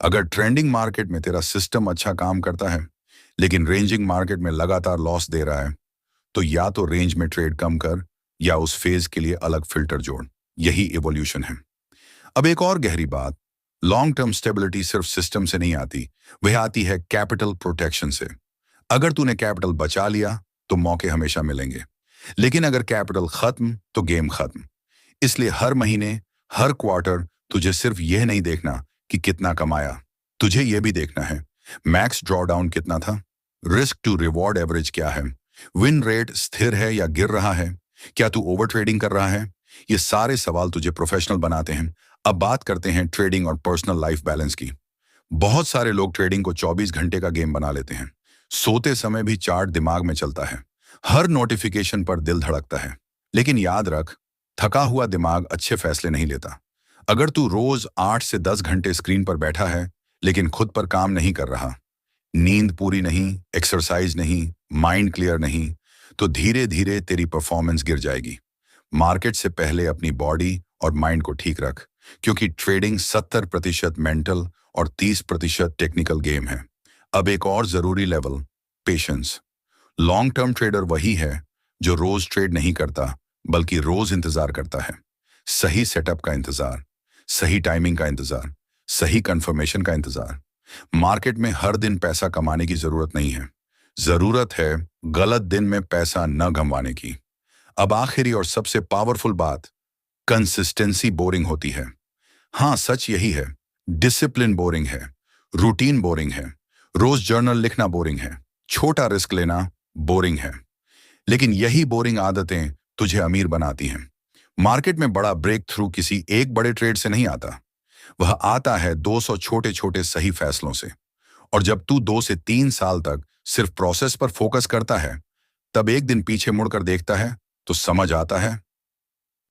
अगर ट्रेंडिंग मार्केट में तेरा सिस्टम अच्छा काम करता है लेकिन रेंजिंग मार्केट में लगातार लॉस दे रहा है, तो या तो रेंज में ट्रेड कम कर या उस फेज के लिए अलग फिल्टर जोड़। यही इवोल्यूशन है। अब एक और गहरी बात, लॉन्ग टर्म स्टेबिलिटी सिर्फ सिस्टम से नहीं आती, वह आती है कैपिटल प्रोटेक्शन से। अगर तूने कैपिटल बचा लिया तो मौके हमेशा मिलेंगे, लेकिन अगर कैपिटल खत्म तो गेम खत्म। इसलिए हर महीने, हर क्वार्टर तुझे सिर्फ यह नहीं देखना कि कितना कमाया, तुझे यह भी देखना है मैक्स ड्रॉडाउन कितना था, रिस्क टू रिवॉर्ड एवरेज क्या है, विन रेट स्थिर है या गिर रहा है, क्या तू ओवर ट्रेडिंग कर रहा है। ये सारे सवाल तुझे प्रोफेशनल बनाते हैं। अब बात करते हैं ट्रेडिंग और पर्सनल लाइफ बैलेंस की। बहुत सारे लोग ट्रेडिंग को 24 घंटे का गेम बना लेते हैं। सोते समय भी चार्ट दिमाग में चलता है, हर नोटिफिकेशन पर दिल धड़कता है। लेकिन याद रख, थका हुआ दिमाग अच्छे फैसले नहीं लेता। अगर तू रोज 8 से 10 घंटे स्क्रीन पर बैठा है लेकिन खुद पर काम नहीं कर रहा, नींद पूरी नहीं, एक्सरसाइज नहीं, माइंड क्लियर नहीं, तो धीरे धीरे तेरी परफॉर्मेंस गिर जाएगी। मार्केट से पहले अपनी बॉडी और माइंड को ठीक रख, क्योंकि ट्रेडिंग 70% मेंटल और 30% टेक्निकल गेम है। अब एक और जरूरी level, patience. Long term trader वही है जो रोज ट्रेड नहीं करता बल्कि रोज इंतजार करता है। सही सेटअप का इंतजार, सही टाइमिंग का इंतजार, सही कंफर्मेशन का इंतजार। मार्केट में हर दिन पैसा कमाने की जरूरत नहीं है, जरूरत है गलत दिन में पैसा न गंवाने की। अब आखिरी और सबसे पावरफुल बात, कंसिस्टेंसी बोरिंग होती है। हाँ, सच यही है। डिसिप्लिन बोरिंग है, रूटीन बोरिंग है, रोज जर्नल लिखना बोरिंग है, छोटा रिस्क लेना बोरिंग है। लेकिन यही बोरिंग आदतें तुझे अमीर बनाती हैं। मार्केट में बड़ा ब्रेक थ्रू किसी एक बड़े ट्रेड से नहीं आता, वह आता है 200 छोटे छोटे सही फैसलों से। और जब तू 2 से 3 साल तक सिर्फ प्रोसेस पर फोकस करता है, तब एक दिन पीछे मुड़कर देखता है तो समझ आता है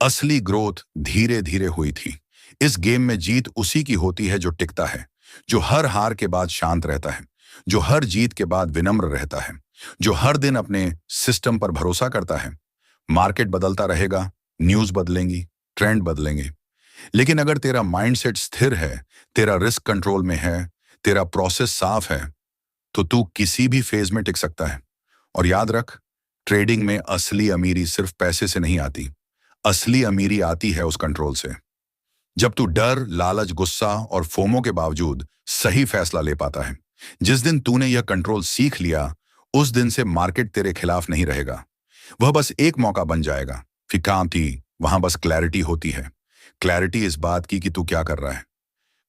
असली ग्रोथ धीरे धीरे हुई थी। इस गेम में जीत उसी की होती है जो टिकता है, जो हर हार के बाद शांत रहता है, जो हर जीत के बाद विनम्र रहता है, जो हर दिन अपने सिस्टम पर भरोसा करता है। मार्केट बदलता रहेगा, न्यूज बदलेंगी, ट्रेंड बदलेंगे, लेकिन अगर तेरा माइंडसेट स्थिर है, तेरा रिस्क कंट्रोल में है, तेरा प्रोसेस साफ है, तो तू किसी भी फेज में टिक सकता है। और याद रख, ट्रेडिंग में असली अमीरी सिर्फ पैसे से नहीं आती, असली अमीरी आती है उस कंट्रोल से। जब तू डर, लालच, गुस्सा और फोमो के बावजूद सही फैसला ले पाता है। जिस दिन तूने यह कंट्रोल सीख लिया, उस दिन से मार्केट तेरे खिलाफ नहीं रहेगा। वह बस एक मौका बन जाएगा। फिर काम थी, वहां बस क्लैरिटी होती है। क्लैरिटी इस बात की कि तू क्या कर रहा है,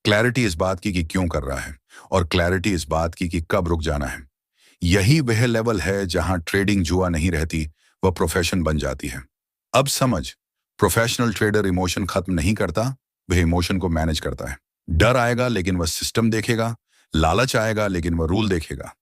क्लैरिटी इस बात की कि क्यों कर रहा है, और क्लैरिटी इस बात की कि कब रुक जाना है। यही वह लेवल है जहां ट्रेडिंग जुआ नहीं रहती, वह प्रोफेशन बन जाती है। अब समझ, प्रोफेशनल ट्रेडर इमोशन खत्म नहीं करता, वह इमोशन को मैनेज करता है। डर आएगा लेकिन वह सिस्टम देखेगा, लालच आएगा लेकिन वह रूल देखेगा,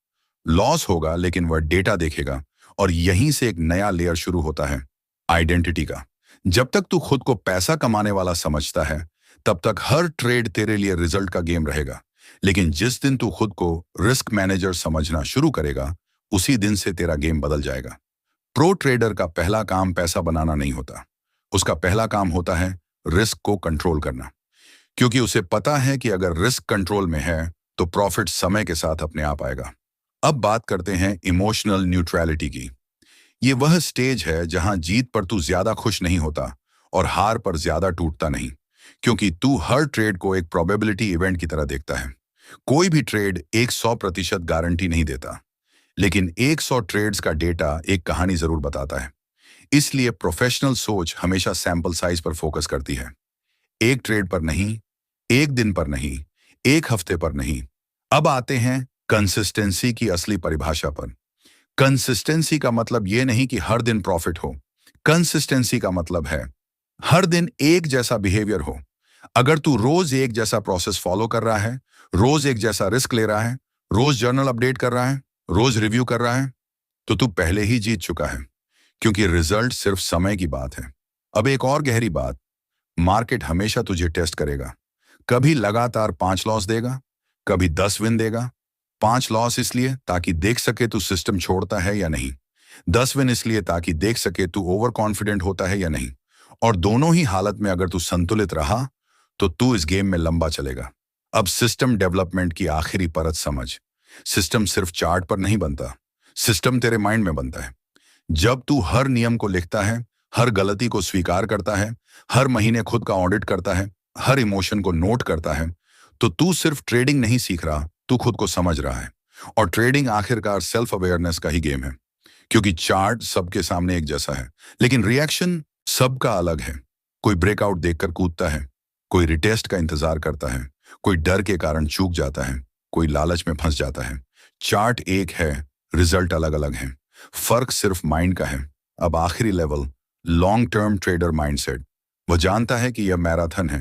लॉस होगा लेकिन वह डेटा देखेगा, और यहीं से एक नया लेयर शुरू होता है, आइडेंटिटी का। जब तक तू खुद को पैसा कमाने वाला समझता है, तब तक हर ट्रेड तेरे लिए रिजल्ट का गेम रहेगा। लेकिन जिस दिन तू खुद को रिस्क मैनेजर समझना शुरू करेगा, उसी दिन से तेरा गेम बदल जाएगा। प्रो ट्रेडर का पहला काम पैसा बनाना नहीं होता, उसका पहला काम होता है रिस्क को कंट्रोल करना, क्योंकि उसे पता है कि अगर रिस्क कंट्रोल में है तो प्रॉफिट समय के साथ अपने आप आएगा। अब बात करते हैं इमोशनल न्यूट्रलिटी की। ये वह स्टेज है जहां जीत पर तू ज्यादा खुश नहीं होता और हार पर ज्यादा टूटता नहीं, क्योंकि तू हर ट्रेड को एक प्रोबेबिलिटी इवेंट की तरह देखता है। कोई भी ट्रेड 100% गारंटी नहीं देता, लेकिन 100 ट्रेड्स का डेटा एक कहानी जरूर बताता है। इसलिए प्रोफेशनल सोच हमेशा सैंपल साइज पर फोकस करती है, एक ट्रेड पर नहीं, एक दिन पर नहीं, एक हफ्ते पर नहीं। अब आते हैं कंसिस्टेंसी की असली परिभाषा पर। कंसिस्टेंसी का मतलब यह नहीं कि हर दिन प्रॉफिट हो, कंसिस्टेंसी का मतलब है हर दिन एक जैसा बिहेवियर हो। अगर तू रोज एक जैसा प्रोसेस फॉलो कर रहा है, रोज एक जैसा रिस्क ले रहा है, रोज जर्नल अपडेट कर रहा है, रोज रिव्यू कर रहा है, तो तू पहले ही जीत चुका है, क्योंकि रिजल्ट सिर्फ समय की बात है। अब एक और गहरी बात, मार्केट हमेशा तुझे टेस्ट करेगा। कभी लगातार 5 लॉस देगा, कभी 10 विन देगा। 5 लॉस इसलिए ताकि देख सके तू सिस्टम छोड़ता है या नहीं, 10 विन इसलिए ताकि देख सके तू ओवर कॉन्फिडेंट होता है या नहीं। और दोनों ही हालत में अगर तू संतुलित रहा तो तू इस गेम में लंबा चलेगा। अब सिस्टम डेवलपमेंट की आखिरी परत समझ। सिस्टम सिर्फ चार्ट पर नहीं बनता, सिस्टम तेरे माइंड में बनता है। जब तू हर नियम को लिखता है, हर गलती को स्वीकार करता है, हर महीने खुद का ऑडिट करता है, हर इमोशन को नोट करता है, तो तू सिर्फ ट्रेडिंग नहीं सीख रहा, तू खुद को समझ रहा है। और ट्रेडिंग आखिरकार सेल्फ अवेयरनेस का ही गेम है, क्योंकि चार्ट सबके सामने एक जैसा है, लेकिन रिएक्शन सबका अलग है। कोई ब्रेकआउट देखकर कूदता है, कोई रिटेस्ट का इंतजार करता है, कोई डर के कारण चूक जाता है, कोई लालच में फंस जाता है। चार्ट एक है, रिजल्ट अलग अलग है, फर्क सिर्फ माइंड का है। अब आखिरी level, long term trader mindset. वह जानता है कि यह मैराथन है,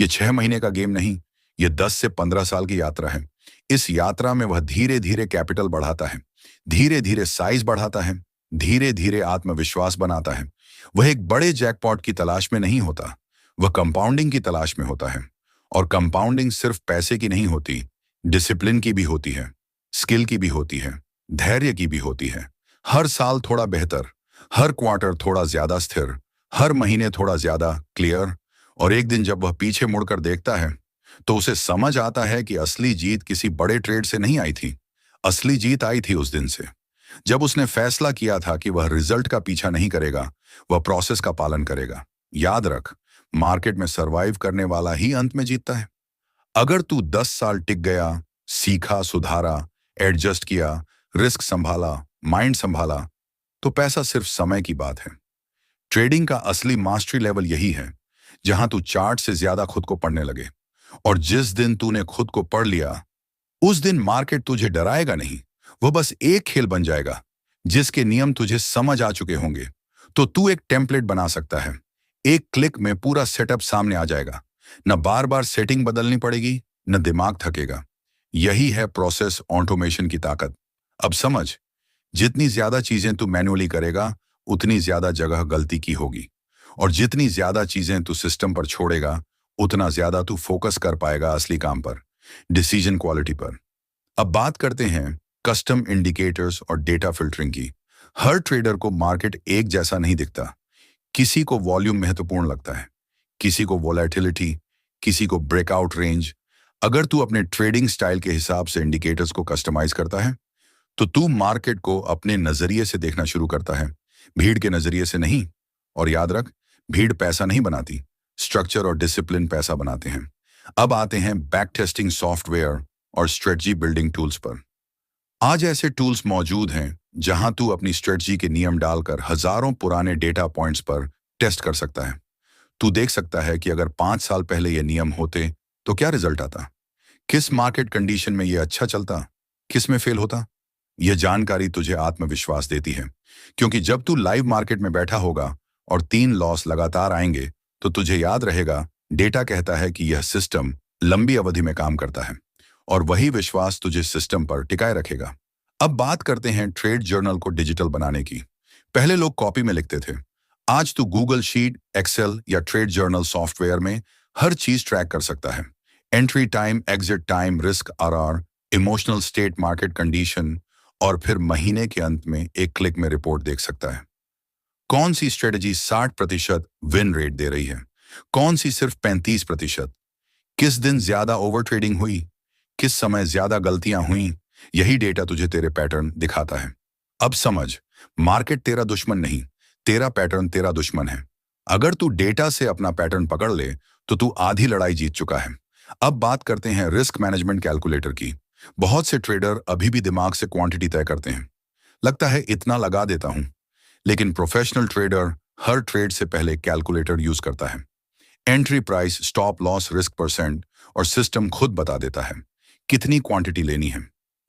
यह 6 महीने का गेम नहीं, यह 10 से 15 साल की यात्रा है। इस यात्रा में वह धीरे धीरे कैपिटल बढ़ाता है, धीरे धीरे साइज बढ़ाता है, धीरे धीरे आत्मविश्वास बनाता है। वह एक बड़े जैकपॉट की तलाश में नहीं होता, वह कंपाउंडिंग की तलाश में होता है। और कंपाउंडिंग सिर्फ पैसे की नहीं होती, डिसिप्लिन की भी होती है, स्किल की भी होती है, धैर्य की भी होती है। हर साल थोड़ा बेहतर, हर क्वार्टर थोड़ा ज्यादा स्थिर, हर महीने थोड़ा ज्यादा क्लियर। और एक दिन जब वह पीछे मुड़कर देखता है तो उसे समझ आता है कि असली जीत किसी बड़े ट्रेड से नहीं आई थी, असली जीत आई थी उस दिन से, जब उसने फैसला किया था कि वह रिजल्ट का पीछा नहीं करेगा, वह प्रोसेस का पालन करेगा। याद रख, मार्केट में सरवाइव करने वाला ही अंत में जीतता है। अगर तू 10 साल टिक गया, सीखा, सुधारा, एडजस्ट किया, रिस्क संभाला, माइंड संभाला, तो पैसा सिर्फ समय की बात है। ट्रेडिंग का असली मास्टरी लेवल यही है, जहां तू चार्ट से ज्यादा खुद को पढ़ने लगे। और जिस दिन तूने खुद को पढ़ लिया, उस दिन मार्केट तुझे डराएगा नहीं, वो बस एक खेल बन जाएगा जिसके नियम तुझे समझ आ चुके होंगे। तो तू एक टेम्पलेट बना सकता है, एक क्लिक में पूरा सेटअप सामने आ जाएगा, न बार बार सेटिंग बदलनी पड़ेगी, न दिमाग थकेगा। यही है प्रोसेस ऑटोमेशन की ताकत। अब समझ, जितनी ज्यादा चीजें तू मैन्युअली करेगा, उतनी ज्यादा जगह गलती की होगी। और जितनी ज्यादा चीजें तू सिस्टम पर छोड़ेगा, उतना ज्यादा तू फोकस कर पाएगा असली काम पर, डिसीजन क्वालिटी पर। अब बात करते हैं कस्टम इंडिकेटर्स और डेटा फिल्टरिंग की। हर ट्रेडर को मार्केट एक जैसा नहीं दिखता। किसी को वॉल्यूम महत्वपूर्ण लगता है, किसी को वोलेटिलिटी, किसी को ब्रेकआउट रेंज। अगर तू अपने ट्रेडिंग स्टाइल के हिसाब से इंडिकेटर्स को कस्टमाइज करता है, तो तू मार्केट को अपने नजरिए से देखना शुरू करता है, भीड़ के नजरिए से नहीं। और याद रख, भीड़ पैसा नहीं बनाती, स्ट्रक्चर और डिसिप्लिन पैसा बनाते हैं। अब आते हैं बैक टेस्टिंग सॉफ्टवेयर और स्ट्रेटजी बिल्डिंग टूल्स पर। आज ऐसे टूल्स मौजूद हैं जहां तू अपनी स्ट्रेटजी के नियम डालकर हजारों पुराने डेटा पॉइंट्स पर टेस्ट कर सकता है। तू देख सकता है कि अगर 5 साल पहले ये नियम होते तो क्या रिजल्ट आता, किस मार्केट कंडीशन में ये अच्छा चलता, किस में फेल होता। यह जानकारी तुझे आत्मविश्वास देती है, क्योंकि जब तू लाइव मार्केट में बैठा होगा और 3 लॉस लगातार आएंगे, तो तुझे याद रहेगा डेटा कहता है कि यह सिस्टम लंबी अवधि में काम करता है। और वही विश्वास तुझे सिस्टम पर टिकाए रखेगा। अब बात करते हैं ट्रेड जर्नल को डिजिटल बनाने की। पहले लोग कॉपी में लिखते थे, आज तू गूगल शीट, एक्सेल या ट्रेड जर्नल सॉफ्टवेयर में हर चीज ट्रैक कर सकता है। Entry time, exit time, risk RR, emotional state, market condition, और फिर महीने के अंत में एक क्लिक में रिपोर्ट देख सकता है। कौन सी स्ट्रेटजी 60% विन रेट दे रही है, कौन सी सिर्फ 35%, किस दिन ज्यादा ओवर ट्रेडिंग हुई, किस समय ज्यादा गलतियां हुई। यही डेटा तुझे तेरे पैटर्न दिखाता है। अब समझ, मार्केट तेरा दुश्मन नहीं, तेरा पैटर्न तेरा दुश्मन है। अगर तू डेटा से अपना पैटर्न पकड़ ले तो तू आधी लड़ाई जीत चुका है। अब बात करते हैं रिस्क मैनेजमेंट कैलकुलेटर की। बहुत से ट्रेडर अभी भी दिमाग से क्वांटिटी तय करते हैं, लगता है इतना लगा देता हूं। लेकिन प्रोफेशनल ट्रेडर हर ट्रेड से पहले कैलकुलेटर यूज करता है। Entry price, stop loss, risk percent, और सिस्टम खुद बता देता है कितनी क्वांटिटी लेनी है।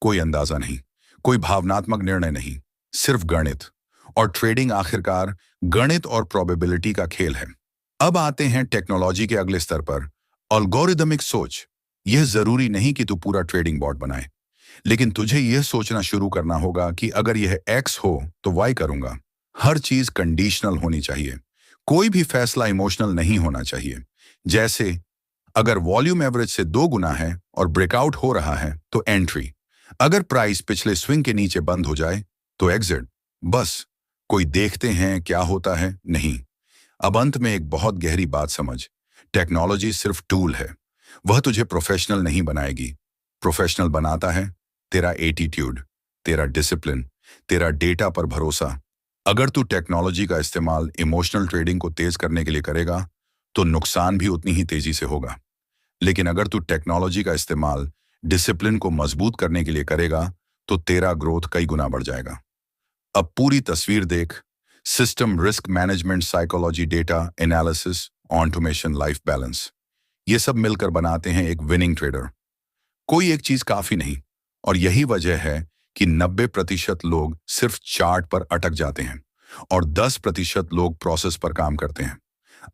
कोई अंदाजा नहीं, कोई भावनात्मक निर्णय नहीं, सिर्फ गणित। और ट्रेडिंग आखिरकार गणित और प्रोबेबिलिटी का खेल है। अब आते हैं टेक्नोलॉजी के अगले स्तर पर, एल्गोरिदमिक सोच। यह जरूरी नहीं कि तू पूरा ट्रेडिंग बॉट बनाए, लेकिन तुझे यह सोचना शुरू करना होगा कि अगर यह एक्स हो तो वाई करूंगा। हर चीज कंडीशनल होनी चाहिए। कोई भी फैसला इमोशनल नहीं होना चाहिए। जैसे अगर वॉल्यूम एवरेज से 2 गुना है और ब्रेकआउट हो रहा है तो एंट्री। अगर प्राइस पिछले स्विंग के नीचे बंद हो जाए तो एग्जिट। बस। कोई देखते हैं क्या होता है, नहीं। अब अंत में एक बहुत गहरी बात समझ। टेक्नोलॉजी सिर्फ टूल है। वह तुझे प्रोफेशनल नहीं बनाएगी। प्रोफेशनल बनाता है तेरा एटीट्यूड, तेरा डिसिप्लिन, तेरा डेटा पर भरोसा। अगर तू टेक्नोलॉजी का इस्तेमाल इमोशनल ट्रेडिंग को तेज करने के लिए करेगा तो नुकसान भी उतनी ही तेजी से होगा। लेकिन अगर तू टेक्नोलॉजी का इस्तेमाल डिसिप्लिन को मजबूत करने के लिए करेगा तो तेरा ग्रोथ कई गुना बढ़ जाएगा। अब पूरी तस्वीर देख। System, risk management, psychology, data analysis, automation, life balance, ये सब मिलकर बनाते हैं एक विनिंग ट्रेडर। कोई एक चीज काफी नहीं। और यही वजह है कि 90% लोग सिर्फ चार्ट पर अटक जाते हैं और 10% लोग प्रोसेस पर काम करते हैं।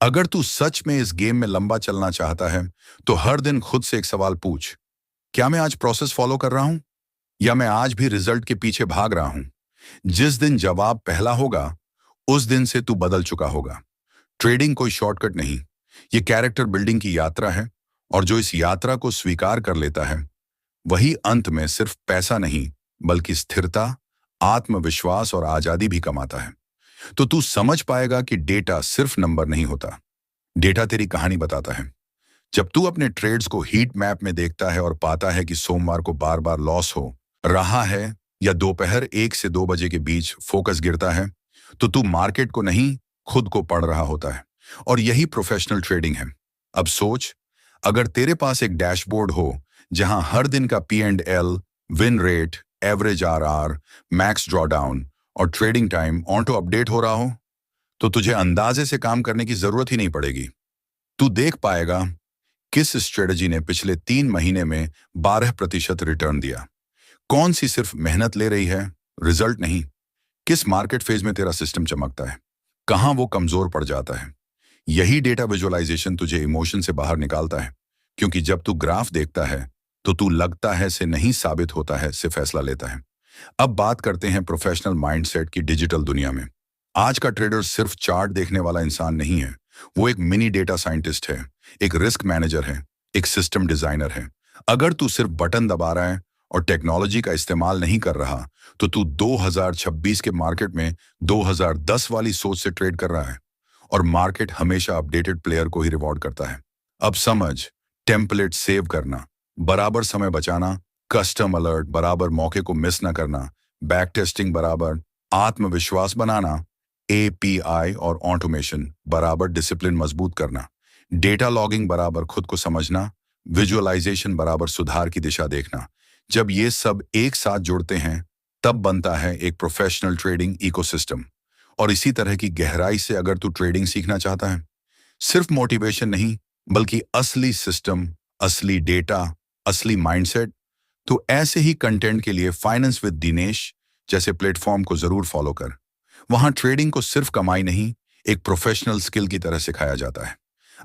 अगर तू सच में इस गेम में लंबा चलना चाहता है तो हर दिन खुद से एक सवाल पूछ। क्या मैं आज प्रोसेस फॉलो कर रहा हूं या मैं आज भी रिजल्ट के पीछे भाग रहा हूं? जिस दिन जवाब पहला होगा उस दिन से तू बदल चुका होगा। ट्रेडिंग कोई शॉर्टकट नहीं, ये कैरेक्टर बिल्डिंग की यात्रा है। और जो इस यात्रा को स्वीकार कर लेता है वही अंत में सिर्फ पैसा नहीं बल्कि स्थिरता, आत्मविश्वास और आजादी भी कमाता है। तो तू समझ पाएगा कि डेटा सिर्फ नंबर नहीं होता। डेटा तेरी कहानी बताता है। जब तू अपने ट्रेड्स को हीट मैप में देखता है और पाता है कि सोमवार को बार बार लॉस हो रहा है या दोपहर 1 से 2 बजे के बीच फोकस गिरता है, तो तू मार्केट को नहीं खुद को पढ़ रहा होता है। और यही प्रोफेशनल ट्रेडिंग है। अब सोच, अगर तेरे पास एक डैशबोर्ड हो जहां हर दिन का P&L, win rate, average RR, max drawdown और ट्रेडिंग टाइम ऑटो अपडेट हो रहा हो, तो तुझे अंदाजे से काम करने की जरूरत ही नहीं पड़ेगी। तू देख पाएगा किस स्ट्रेटजी ने पिछले 3 महीने में 12% रिटर्न दिया, कौन सी सिर्फ मेहनत ले रही है, रिजल्ट नहीं। किस मार्केट फेज में तेरा सिस्टम चमकता है, कहां वो कमजोर पड़ जाता है। यही डेटा विजुअलाइजेशन तुझे इमोशन से बाहर निकालता है। क्योंकि जब तू ग्राफ देखता है तो तू लगता है से नहीं साबित होता है से फैसला लेता है। अब बात करते हैं प्रोफेशनल माइंडसेट की डिजिटल दुनिया में। आज का ट्रेडर सिर्फ चार्ट देखने वाला इंसान नहीं है। वो एक मिनी डेटा साइंटिस्ट है, एक रिस्क मैनेजर है, एक सिस्टम डिजाइनर है। अगर तू सिर्फ बटन दबा रहा है और टेक्नोलॉजी का इस्तेमाल नहीं कर रहा तो तू 2026 के मार्केट में 2010 वाली सोच से ट्रेड कर रहा है। और मार्केट हमेशा अपडेटेड प्लेयर को ही रिवॉर्ड करता है। अब समझ, टेम्पलेट सेव करना, बराबर समय बचाना, कस्टम अलर्ट बराबर मौके को मिस ना करना, बैक टेस्टिंग बराबर आत्मविश्वास बनाना, API और ऑटोमेशन बराबर डिसिप्लिन मजबूत करना, डेटा लॉगिंग बराबर खुद को समझना, विजुअलाइजेशन बराबर सुधार की दिशा देखना। जब ये सब एक साथ जुड़ते हैं तब बनता है एक प्रोफेशनल ट्रेडिंग इकोसिस्टम। और इसी तरह की गहराई से अगर तू ट्रेडिंग सीखना चाहता है, सिर्फ मोटिवेशन नहीं बल्कि असली सिस्टम, असली डेटा, असली माइंडसेट, तो ऐसे ही कंटेंट के लिए फाइनेंस विद दिनेश जैसे प्लेटफॉर्म को जरूर फॉलो कर। वहां ट्रेडिंग को सिर्फ कमाई नहीं, एक प्रोफेशनल स्किल की तरह सिखाया जाता है।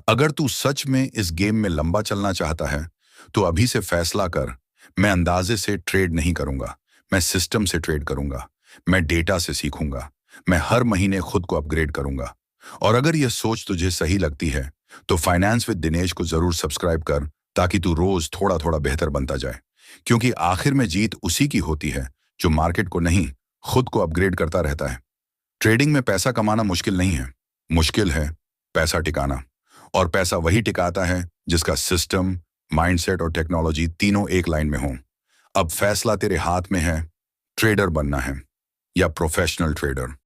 अगर तू सच में इस गेम में लंबा चलना चाहता है तो अभी से फैसला कर, मैं अंदाजे से ट्रेड नहीं करूंगा, मैं सिस्टम से ट्रेड करूंगा, मैं डेटा से सीखूंगा, मैं हर महीने खुद को अपग्रेड करूंगा। और अगर यह सोच तुझे सही लगती है तो फाइनेंस विद दिनेश को जरूर सब्सक्राइब कर, ताकि तू रोज थोड़ा थोड़ा बेहतर बनता जाए। क्योंकि आखिर में जीत उसी की होती है जो मार्केट को नहीं, खुद को अपग्रेड करता रहता है। ट्रेडिंग में पैसा कमाना मुश्किल नहीं है, मुश्किल है पैसा टिकाना। और पैसा वही टिकाता है जिसका सिस्टम, माइंडसेट और टेक्नोलॉजी तीनों एक लाइन में हो। अब फैसला तेरे हाथ में है, ट्रेडर बनना है या प्रोफेशनल ट्रेडर।